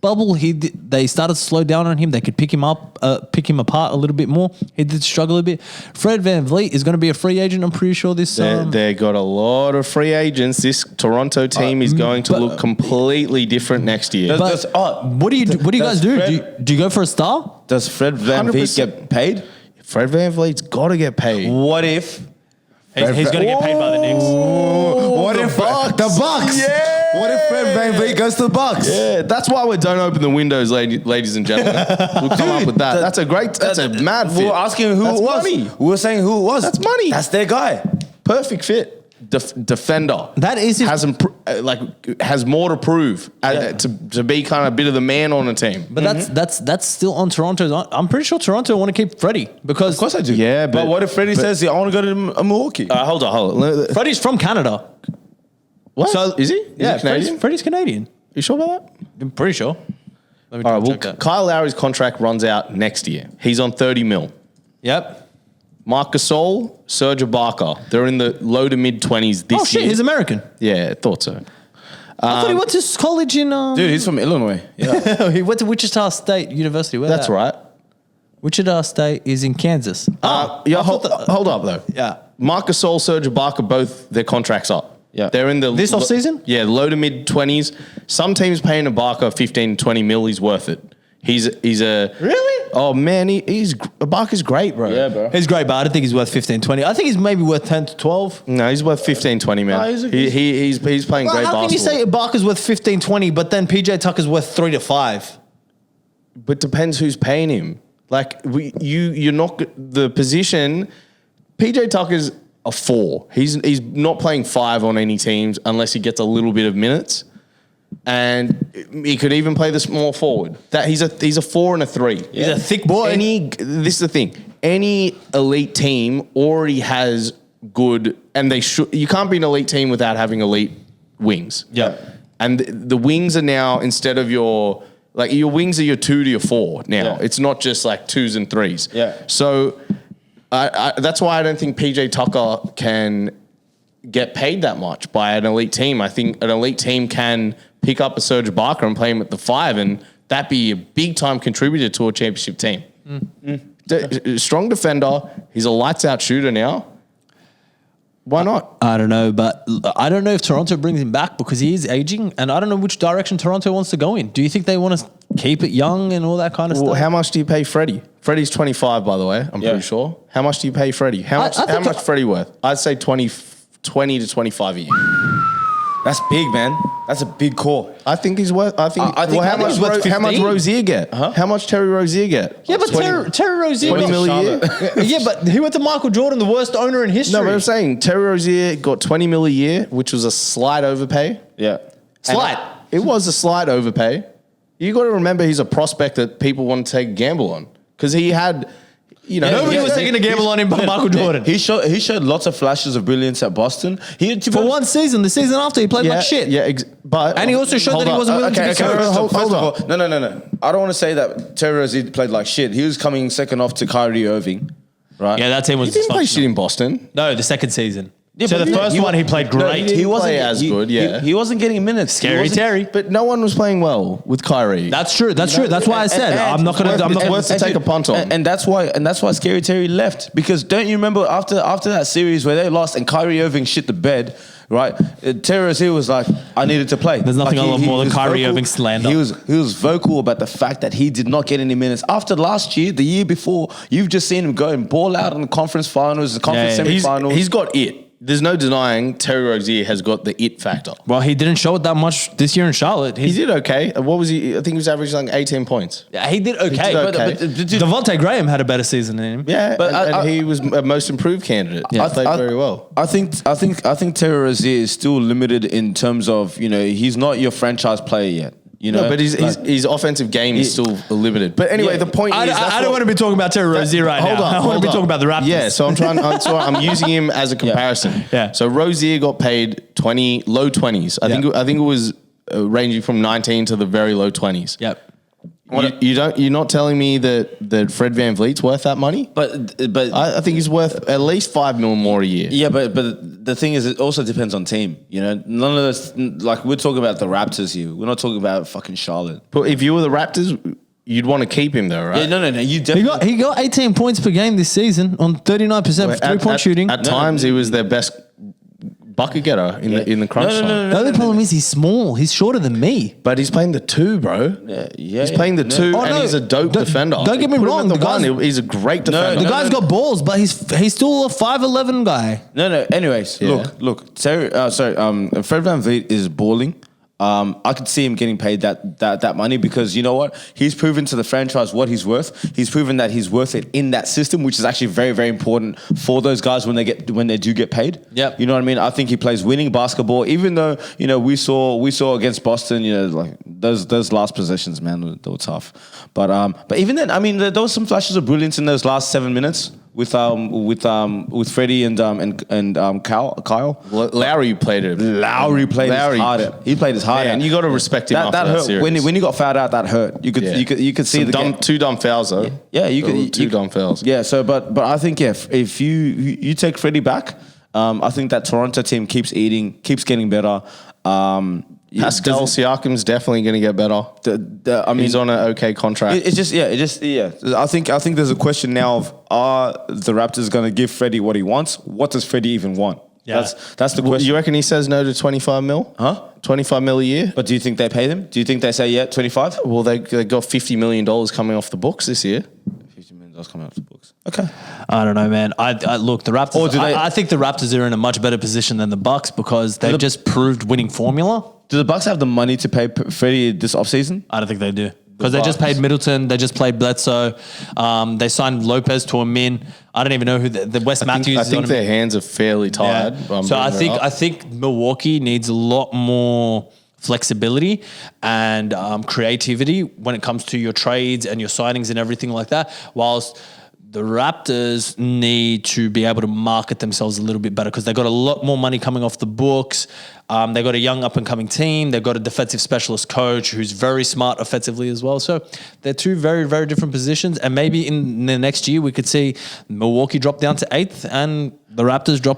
bubble, they started to slow down on him. They could pick him apart a little bit more. He did struggle a bit. Fred VanVleet is going to be a free agent. I'm pretty sure this. They got a lot of free agents. This Toronto team is going to look completely different next year. What do you guys do? Do you go for a star? Does Fred VanVleet get paid? Fred VanVleet's got to get paid. What if? He's going to get paid by the Knicks. What if the Bucks? Yeah. What if Fred VanVleet goes to the Bucks? Yeah, that's why we don't open the windows, ladies and gentlemen. We'll come up with that. That's a mad fit. We were asking who That's it was. money. We were saying who it was. That's money. That's their guy. Perfect fit. Defender. That is has more to prove to be kind of a bit of the man on the team. But that's still on Toronto's. I'm pretty sure Toronto want to keep Freddie because Of course I do. Yeah, but what if Freddie says, I want to go to Milwaukee? Hold on. Freddie's from Canada. What? So is he? Is Yeah, he Canadian? Freddie's Canadian. You sure about that? I'm pretty sure. Let me All right. check Well, that. Kyle Lowry's contract runs out next year. He's on 30 mil. Yep. Marc Gasol, Serge Ibaka. They're in the low to mid 20s this Oh shit, year. he's American. Yeah, I thought so. I thought he went to college in. Dude, he's from Illinois. Yeah. he went to Wichita State University. Where's That's that? right. Wichita State is in Kansas. Hold up though. Yeah. Marc Gasol, Serge Ibaka, both their contracts up. Yeah. They're in the This offseason? Yeah, low to mid 20s. Some teams paying Ibaka 15, 20 mil. He's worth it. He's a Really? Oh man, Ibaka's great, bro. Yeah, bro. He's great, but I don't think he's worth 15, 20. I think he's maybe worth 10 to 12. No, he's worth 15, 20, man. No, he's playing great How basketball. can you say Ibaka's worth 15, 20, but then PJ Tucker's worth 3 to 5? But depends who's paying him. Like you're not the position. PJ Tucker's a 4. He's not playing 5 on any teams unless he gets a little bit of minutes, and he could even play the small forward. That he's a 4 and a 3. He's a thick boy. This is the thing. Any elite team already has good, and they should. You can't be an elite team without having elite wings. Yeah. And the wings are now, instead of your Like your wings are your 2 to your 4 now. Yeah. It's not just like 2s and 3s. Yeah. So that's why I don't think PJ Tucker can get paid that much by an elite team. I think an elite team can pick up a Serge Barker and play him at the 5, and that be a big time contributor to a championship team. Strong defender. He's a lights out shooter now. Why not? I don't know, but I don't know if Toronto brings him back because he is aging, and I don't know which direction Toronto wants to go in. Do you think they want to keep it young and all that kind of Well, stuff? how much do you pay Freddie? Freddie's 25, by the way. I'm pretty sure. How much do you pay Freddie? How much Freddie worth? I'd say 20 to 25 a year. That's big, man. That's a big call. I think he's worth. I think. I think he's worth how much 15. Rozier get? How much Terry Rozier get? Yeah, but Terry Rozier 20 mil a year. yeah, but he went to Michael Jordan, the worst owner in history. No, but I'm saying Terry Rozier got 20 mil a year, which was a slight overpay. Yeah. Slight. It was a slight overpay. You got to remember he's a prospect that people want to take a gamble on because he had, Nobody was taking a gamble on him but Michael Jordan. He showed lots of flashes of brilliance at Boston. For one season, the season after, he played like shit. Yeah, but And he also showed that he wasn't willing to be coached. First of all, no. I don't want to say that Terry Rozier played like shit. He was coming second off to Kyrie Irving, right? Yeah, that team was he didn't play dysfunctional. shit in Boston. No, the second season. Yeah, So but the first one, he played great. he wasn't as good, yeah. He wasn't getting minutes. Scary He wasn't- Terry. But no one was playing well with Kyrie. That's true. That's true. That's why I said I'm not going to. it's worth to take a punt on. And that's why Scary Terry left, because don't you remember after that series where they lost and Kyrie Irving shit the bed, right? Terry Rozier was like, I needed to play. There's nothing I love more than was Kyrie vocal. Irving slander. He was vocal about the fact that he did not get any minutes after last year. The year before, you've just seen him go and ball out in the conference finals, the conference semifinals. He's got it. There's no denying Terry Rozier has got the it factor. Well, he didn't show it that much this year in Charlotte. He did okay. What was he? I think he was averaging like 18 points. Yeah, he did okay. did okay. But Devontae Graham had a better season than him. Yeah, But and he was a most improved candidate. Yeah, played very well. I think Terry Rozier is still limited in terms of, he's not your franchise player yet. No, but his offensive game is still limited. But anyway, the point is, I don't want to be talking about Terry Rozier right now. I want to be talking about the Raptors. Yeah, so I'm using him as a comparison. Yeah. So Rozier got paid low 20s. I think it was ranging from 19 to the very low 20s. Yep. You're not telling me that Fred VanVleet's worth that money? But I think he's worth at least $5 million more a year. yeah, but the thing is, it also depends on team. None of us, like, we're talking about the Raptors here. We're not talking about fucking Charlotte. But if you were the Raptors, you'd want to keep him though, right? Yeah, no. You definitely. He got 18 points per game this season on 39% three-point shooting. At times, he was their best bucket getter in the crunch time. The only problem is he's small. He's shorter than me. But he's playing the 2, bro. He's playing the 2, and he's a dope defender. Don't get me Put him wrong, at the the 1, guy's- he's a great defender. The guy's got balls, but he's still a 5'11" guy. No. Anyways, Yeah. look. Terry, Fred VanVleet is balling. I could see him getting paid that money because you know what? He's proven to the franchise what he's worth. He's proven that he's worth it in that system, which is actually very, very important for those guys when they do get paid. Yep. You know what I mean? I think he plays winning basketball, even though we saw against Boston, like those last possessions, man, they were tough. But even then, I mean, there was some flashes of brilliance in those last 7 minutes with Freddie and Kyle. Lowry played it. Lowry played his heart out. He played his heart out. And you got to respect him after that hurt. series. When he got fouled out, that hurt. You could see Some two dumb fouls though. Yeah, you could two dumb fouls. Yeah. So, but I think if you take Freddie back, I think that Toronto team keeps getting better. Pascal Siakam's definitely going to get better. I mean, he's on an okay contract. It's just. I think there's a question now of, are the Raptors going to give Freddie what he wants? What does Freddie even want? Yeah. That's the question. You reckon he says no to 25 mil? Huh? 25 mil a year? But do you think they pay them? Do you think they say, yeah, 25? Well, they got $50 million coming off the books this year. $50 million coming off the books. Okay. I don't know, man. I look, the Raptors. Or do they- I think the Raptors are in a much better position than the Bucks because they've just proved winning formula. Do the Bucks have the money to pay Freddie this offseason? I don't think they do. Because they just paid Middleton, they just played Bledsoe, they signed Lopez to a min. I don't even know who the Wes Matthews. I think their hands are fairly tied. Yeah. So I think Milwaukee needs a lot more flexibility and creativity when it comes to your trades and your signings and everything like that. Whilst the Raptors need to be able to market themselves a little bit better because they've got a lot more money coming off the books. They've got a young up-and-coming team. They've got a defensive specialist coach who's very smart offensively as well. So they're two very, very different positions. And maybe in the next year, we could see Milwaukee drop down to 8th and the Raptors go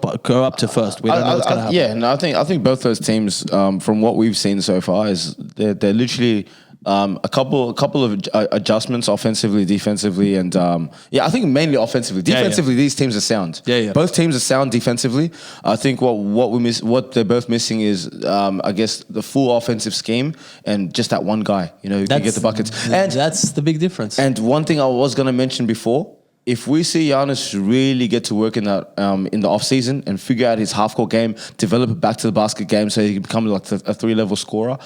up to 1st. We don't know what's going to happen. Yeah, no, I think both those teams, from what we've seen so far, is they're literally a couple of adjustments offensively, defensively, and I think mainly offensively. Defensively, these teams are sound. Yeah. Both teams are sound defensively. I think what they're both missing is I guess the full offensive scheme and just that one guy, who can get the buckets. And that's the big difference. And one thing I was going to mention before, if we see Giannis really get to work in that in the offseason and figure out his half-court game, develop it back to the basket game so he can become like a 3-level scorer,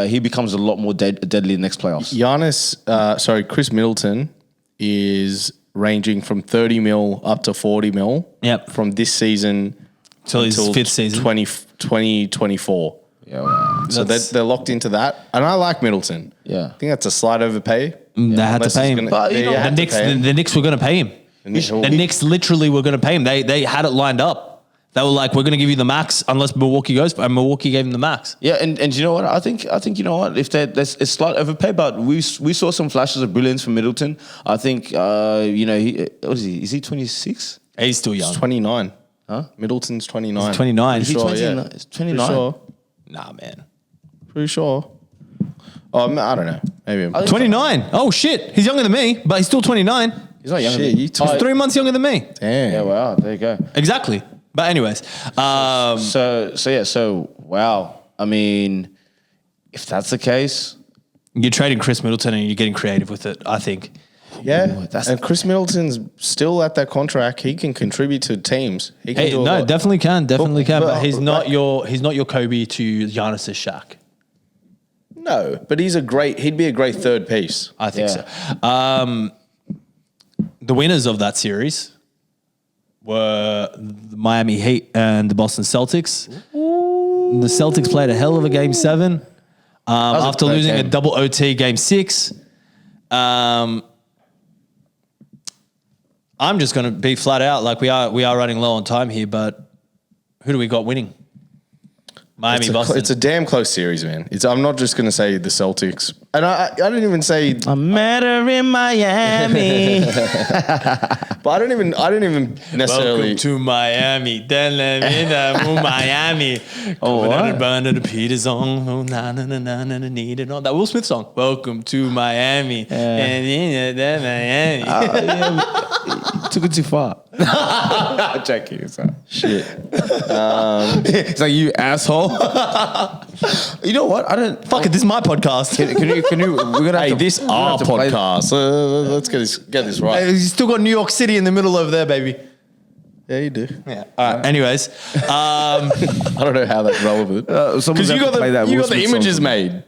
he becomes a lot more deadly in the next playoffs. Chris Middleton is ranging from 30 mil up to 40 mil from this season until his 5th season. 2024. Yeah, wow. So they're locked into that. And I like Middleton. Yeah. I think that's a slight overpay. They had to pay him. But, the Knicks were going to pay him. The Knicks literally were going to pay him. They had it lined up. They were like, we're going to give you the max unless Milwaukee goes. And Milwaukee gave him the max. Yeah, and you know what? I think you know what? If that's it's slight overpay, but we saw some flashes of brilliance from Middleton. I think he what is he? Is he 26? He's still young. He's 29. Huh? Middleton's 29. He's 29. Is he 29? Yeah. It's 29. Pretty sure. Nah, man. Pretty sure. I don't know. Maybe I'm 29. Oh, shit. He's younger than me, but he's still 29. He's not younger Shit, than me. you took- He's 3 months younger than me. Damn. Yeah, wow. There you go. Exactly. But anyways. So wow. I mean, if that's the case, You're trading Chris Middleton and you're getting creative with it, I think. Yeah. And Chris Middleton's still at that contract. He can contribute to teams. He can do a lot. definitely can. But he's but- not your Kobe to Giannis's Shaq. No, but he'd be a great third piece. I think so. The winners of that series were the Miami Heat and the Boston Celtics. The Celtics played a hell of a Game 7 after great losing game. a double OT Game 6. I'm just going to be flat out like we are running low on time here, but who do we got winning? Miami, Boston. It's a damn close series, man. I'm not just going to say the Celtics. And I didn't even say... I met her in Miami. But I don't even necessarily... Welcome to Miami. Miami. Oh, what? Burn the Peters on. Oh, na na na na na need it on. That Will Smith song. Welcome to Miami. And Miami. Took it too far. Checking. Shit. It's like, you asshole. You know what? I don't... Fuck it, this is my podcast. Can you? We're gonna have Hey, to, this we're gonna our have to play- podcast. Let's get this right. You still got New York City in the middle over there, baby. Yeah, you do. Yeah. All right. Anyways, I don't know how that's relevant. Someone's Because you have got to play that you Will got the Smith song images for me. made.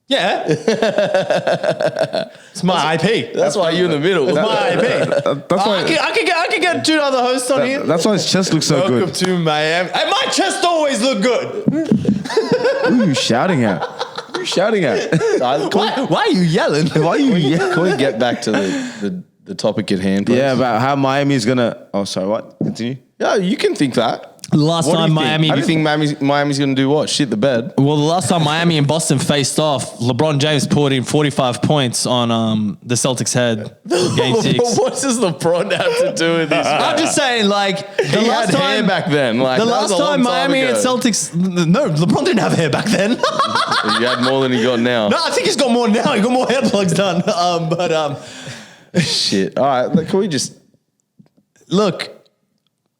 yeah, it's my IP. That's why you're in the middle. It's my IP. That's why. I could get 2 other hosts on here. That's why his chest looks so Welcome good. to Miami. Hey, my chest always look good. Who are you shouting at? Who are you shouting at? Why are you yelling? Why are you yelling? Can we get back to the topic at hand, please? Yeah, about how Miami's gonna. Oh, sorry. What? Continue. Yeah, you can think that. Last What do time you Miami. think? Do you think Miami's going to do what? Shit the bed? Well, the last time Miami and Boston faced off, LeBron James poured in 45 points on the Celtics' head. Game 6. What does LeBron have to do with this? I'm just saying, like, the He last had time hair back then. Like, the that last was a long time Miami ago. and Celtics. No, LeBron didn't have hair back then. He had more than he got now. No, I think he's got more now. He got more hair plugs done. Shit. All right. Can we just... Look,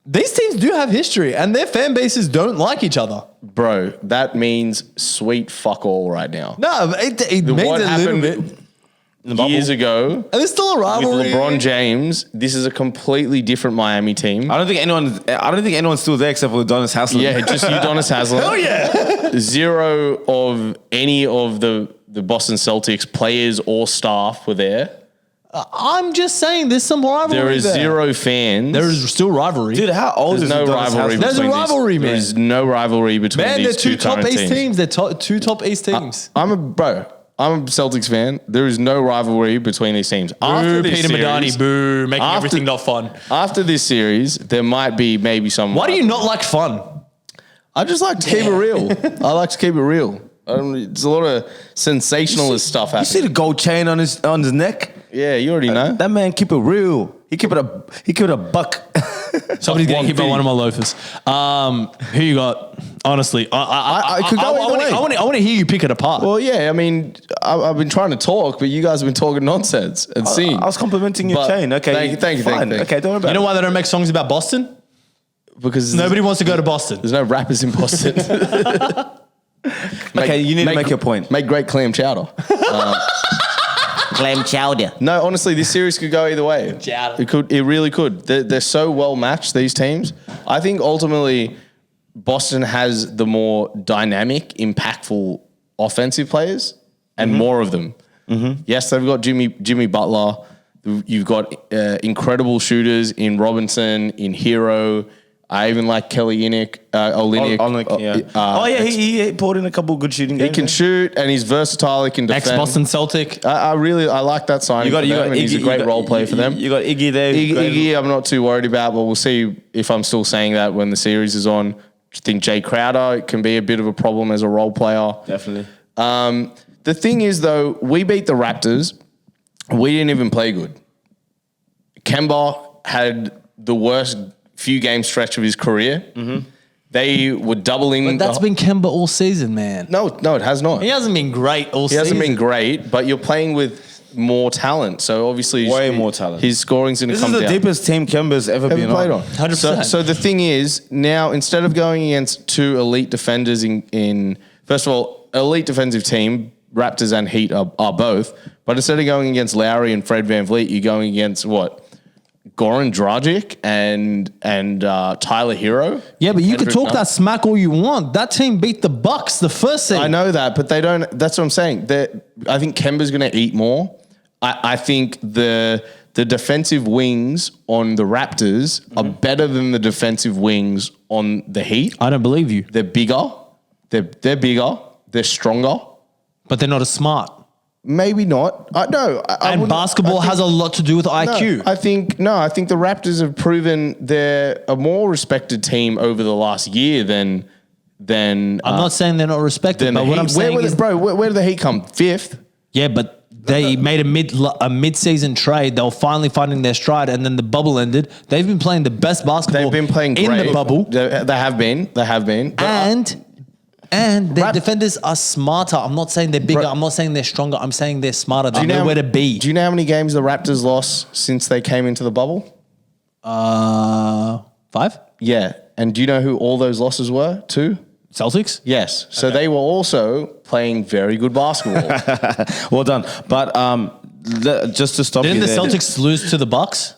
these teams do have history, and their fan bases don't like each other. Bro, that means sweet fuck all right now. No, it means What a little happened bit. years ago And there's still a with rivalry. LeBron James, this is a completely different Miami team. I don't think anyone's still there except for Udonis Haslem. Yeah, just Udonis Haslem. Hell yeah. Zero of any of the Boston Celtics players or staff were there. I'm just saying there's some rivalry There is zero fans. There is still rivalry. Dude, how old There's is no Udonis rivalry. Haslem? There's a between rivalry, man. There's no rivalry between Man, they're these two top current East teams. They're two top East teams. I'm a bro. I'm a Celtics fan. There is no rivalry between these teams. Boo, Peter Madani, boo, making everything not fun. After this series, there might be maybe some. Why do you not like fun? I just like to keep it real. I like to keep it real. It's a lot of sensationalist stuff You see happening. the gold chain on his neck? Yeah, you already know. That man keep it real. He keep it a buck. Somebody's getting hit by 150. one of my loafers. Who you got? Honestly, I could go either way. I want to hear you pick it apart. Well, yeah, I mean, I've been trying to talk, but you guys have been talking nonsense and singing. I was complimenting your But chain. Okay, thank you. fine. Okay, don't worry about You know it. why they don't make songs about Boston? Because Nobody wants to go to Boston. there's no rappers in Boston. Okay, you need to make your point. Make great clam chowder. Clam chowder. No, honestly, this series could go either way. Chowder. It could. It really could. They're so well matched, these teams. I think ultimately Boston has the more dynamic, impactful offensive players and more of them. Yes, they've got Jimmy Butler. You've got incredible shooters in Robinson, in Hero. I even like Kelly Olynyk. He poured in a couple of good shooting He games. can shoot and he's versatile. He can defend. Ex-Boston Celtic. I like that signing. And he's a great role player for them. You got Iggy there. Iggy, I'm not too worried about, but we'll see if I'm still saying that when the series is on. I think Jay Crowder can be a bit of a problem as a role player. Definitely. The thing is, though, we beat the Raptors. We didn't even play good. Kemba had the worst few game stretch of his career. They were doubling. But that's been Kemba all season, man. No, it has not. He hasn't been great all He season. hasn't been great, but you're playing with more talent. So obviously, Way more talent. His scoring's going to This come is the down. deepest team Kemba's ever been Played on. 100%. So the thing is, now instead of going against two elite defenders in first of all, elite defensive team, Raptors and Heat are both, but instead of going against Lowry and Fred VanVleet, you're going against what? Goran Dragic and Tyler Hero. Yeah, but you can Kendrick talk Nunn. that smack all you want. That team beat the Bucks the first season. I know that, but they don't. That's what I'm saying. I think Kemba's going to eat more. I think the defensive wings on the Raptors are better than the defensive wings on the Heat. I don't believe you. They're bigger. They're bigger. They're stronger. But they're not as smart. Maybe not. No. And basketball has a lot to do with IQ. I think the Raptors have proven they're a more respected team over the last year than. I'm not saying they're not respected, but what I'm saying is, where did the Heat come? Fifth. yeah, but they made a mid-season trade. They were finally finding their stride, and then the bubble ended. They've been playing the best basketball. They've been playing in great. the bubble, They have been. But and their defenders are smarter. I'm not saying they're bigger. I'm not saying they're stronger. I'm saying they're smarter. They know where to be. Do you know how many games the Raptors lost since they came into the bubble? 5 Yeah. And do you know who all those losses were? 2? Celtics. Yes. So they were also playing very good basketball. Well done. But just to stop Didn't you the uh, there, Celtics lose to the Bucks?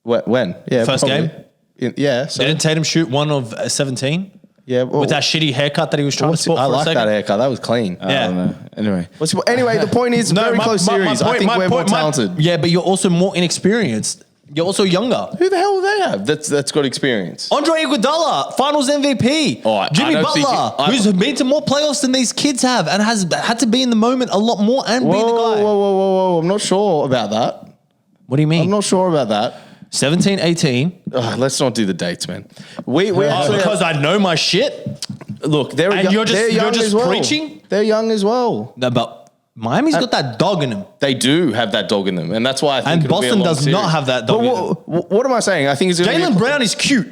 When? Yeah. First game? Yeah. So, Didn't Tatum shoot 1 of 17 yeah. Well, with that shitty haircut that he was trying to sport I for a like second? that haircut. That was clean. I don't know. Anyway. Anyway, the point is very close series. I think we're more talented. Yeah, but you're also more inexperienced. You're also younger. Who the hell do they have that's got experience? Andre Iguodala, Finals MVP. All right, Jimmy I don't think Butler, who's been to more playoffs than these kids have and has had to be in the moment a lot more and be the guy. Whoa. I'm not sure about that. What do you mean? I'm not sure about that. 17, 18. Let's not do the dates, man. We actually because I know my shit. look. They're And young, you're just- they're you're young just as well. preaching? They're young as well. No, but Miami's got that dog in him. They do have that dog in them, and that's why I think And it'll be a Boston long does series. not have that dog in them. What am I saying? I think it's going to Jaylen Brown is cute.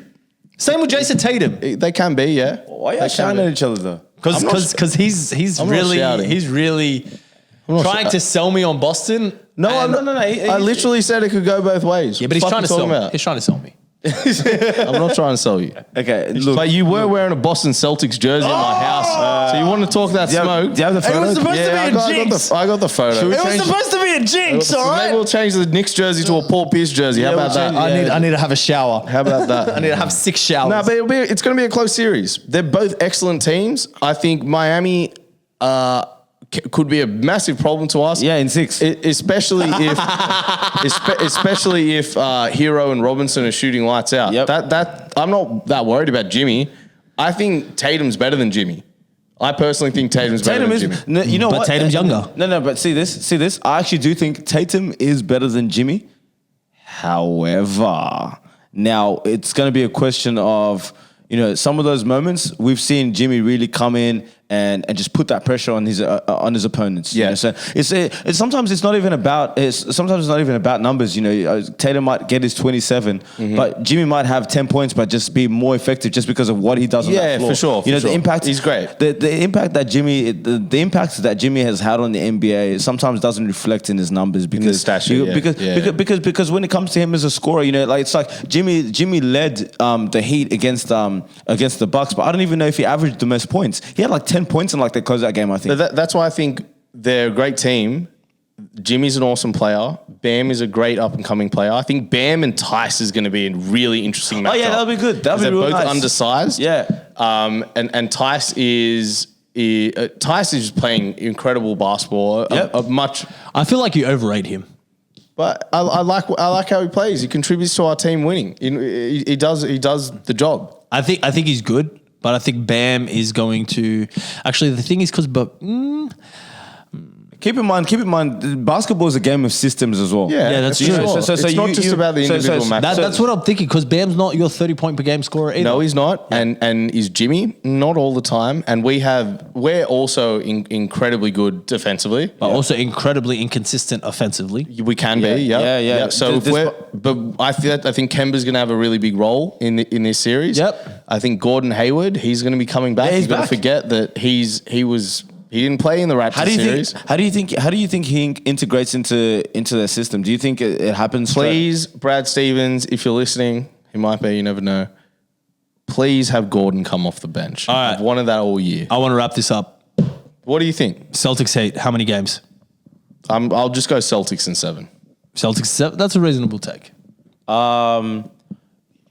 Same with Jason Tatum. They can be, yeah. Why are you shouting at each other though? Because he's I'm not really shouting. trying to sell me on Boston. No, And- I'm not. I literally said it could go both ways. Yeah, but he's What trying the to fuck sell you me. talking He's trying to sell me. about? I'm not trying to sell you. Okay, look. But you were wearing a Boston Celtics jersey in my house, so you want to talk that do you have- smoke? do you have the It was photo? supposed to be a jinx. I got the photo. Should we It was change- supposed to be a jinx, So all maybe right? we'll change the Knicks jersey to a Paul Pierce jersey. How Yeah, about we'll that? change- I need to have a shower. How about that? I need to have 6 showers. No, but it's going to be a close series. They're both excellent teams. I think Miami could be a massive problem to us. Yeah, in 6. Especially if, especially if Hero and Robinson are shooting lights out. Yep. That I'm not that worried about Jimmy. I think Tatum's better than Jimmy. I personally think Tatum's better than Jimmy. No, you know But what? Tatum's younger. No, but see this. I actually do think Tatum is better than Jimmy. However, now it's going to be a question of, you know, some of those moments we've seen Jimmy really come in and just put that pressure on his opponents. Yeah. You know? So it's sometimes it's not even about numbers. You know, Tatum might get his 27, but Jimmy might have 10 points, but just be more effective just because of what he does on that floor. For sure. You know, for sure. the impact. He's great. The impact that Jimmy has had on the NBA sometimes doesn't reflect in his numbers because stat sheet, because when it comes to him as a scorer, you know, like it's like Jimmy led the Heat against the Bucks, but I don't even know if he averaged the most points. He had like 10 points in like the close out game, I think. But that's why I think they're a great team. Jimmy's an awesome player. Bam is a great up and coming player. I think Bam and Tice is going to be a really interesting matchup. Oh yeah, that'll be good. That'll be they're real both nice. undersized. Yeah. And Tice is just playing incredible basketball. Yep. I feel like you overrate him. But I like how he plays. He contributes to our team winning. He does the job. I think he's good, but I think Bam is going to. Actually, the thing is Keep in mind, basketball is a game of systems as well. Yeah, that's for true. sure. So it's not just about the individual match. that's what I'm thinking, because Bam's not your 30-point per game scorer either. No, he's not. Yeah. And is Jimmy? Not all the time. And we're also incredibly good defensively. But also incredibly inconsistent offensively. We can be, yeah. So I think Kemba's going to have a really big role in this series. Yep. I think Gordon Hayward, he's going to be coming back. Yeah, he's You've got to back. forget that he didn't play in the Raptors series. How do you think he integrates into their system? Do you think it happens? Please, Brad Stevens, if you're listening, he might be. You never know. Please have Gordon come off the bench. All right. I've wanted that all year. I want to wrap this up. What do you think? Celtics Heat, how many games? I'll just go Celtics in 7. Celtics 7. That's a reasonable take.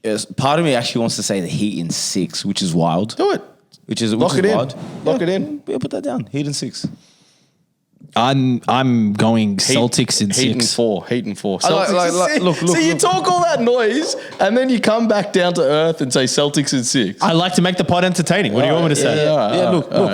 Yes, part of me actually wants to say the Heat in 6, which is wild. Do it. Which is Lock it in. wild. Lock it in. Yeah, put that down. Heat in 6. I'm going Celtics in 6. Heat in 4. I like- look, See, you look. talk all that noise, and then you come back down to earth and say Celtics in 6. I like to make the pod entertaining. What do you want me to say?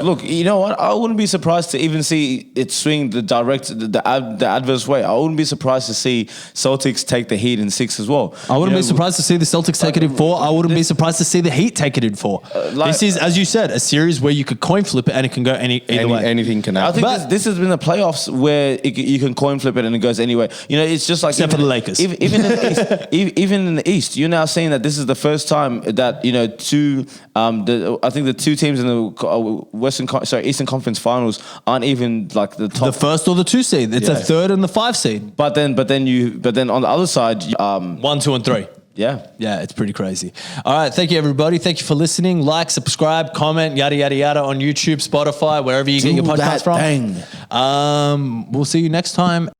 Look. You know what? I wouldn't be surprised to even see it swing the adverse way. I wouldn't be surprised to see Celtics take the Heat in 6 as well. I wouldn't be surprised to see the Celtics take it in 4. I wouldn't be surprised to see the Heat take it in 4. This is, as you said, a series where you could coin flip it and it can go either way. Anything can happen. I think this has been the playoffs where you can coin flip it and it goes anyway. You know, it's just like Except for the Lakers. Even in the East, even in the East, you're now saying that this is the first time that I think the two teams in the Eastern Conference Finals aren't even like the top. The 1st or the 2 seed. It's a 3rd and the 5 seed. But then on the other side, 1, 2, and 3. Yeah. Yeah, it's pretty crazy. All right, thank you, everybody. Thank you for listening. Like, subscribe, comment, yada, yada, yada on YouTube, Spotify, wherever you get your podcast from. Bang. We'll see you next time.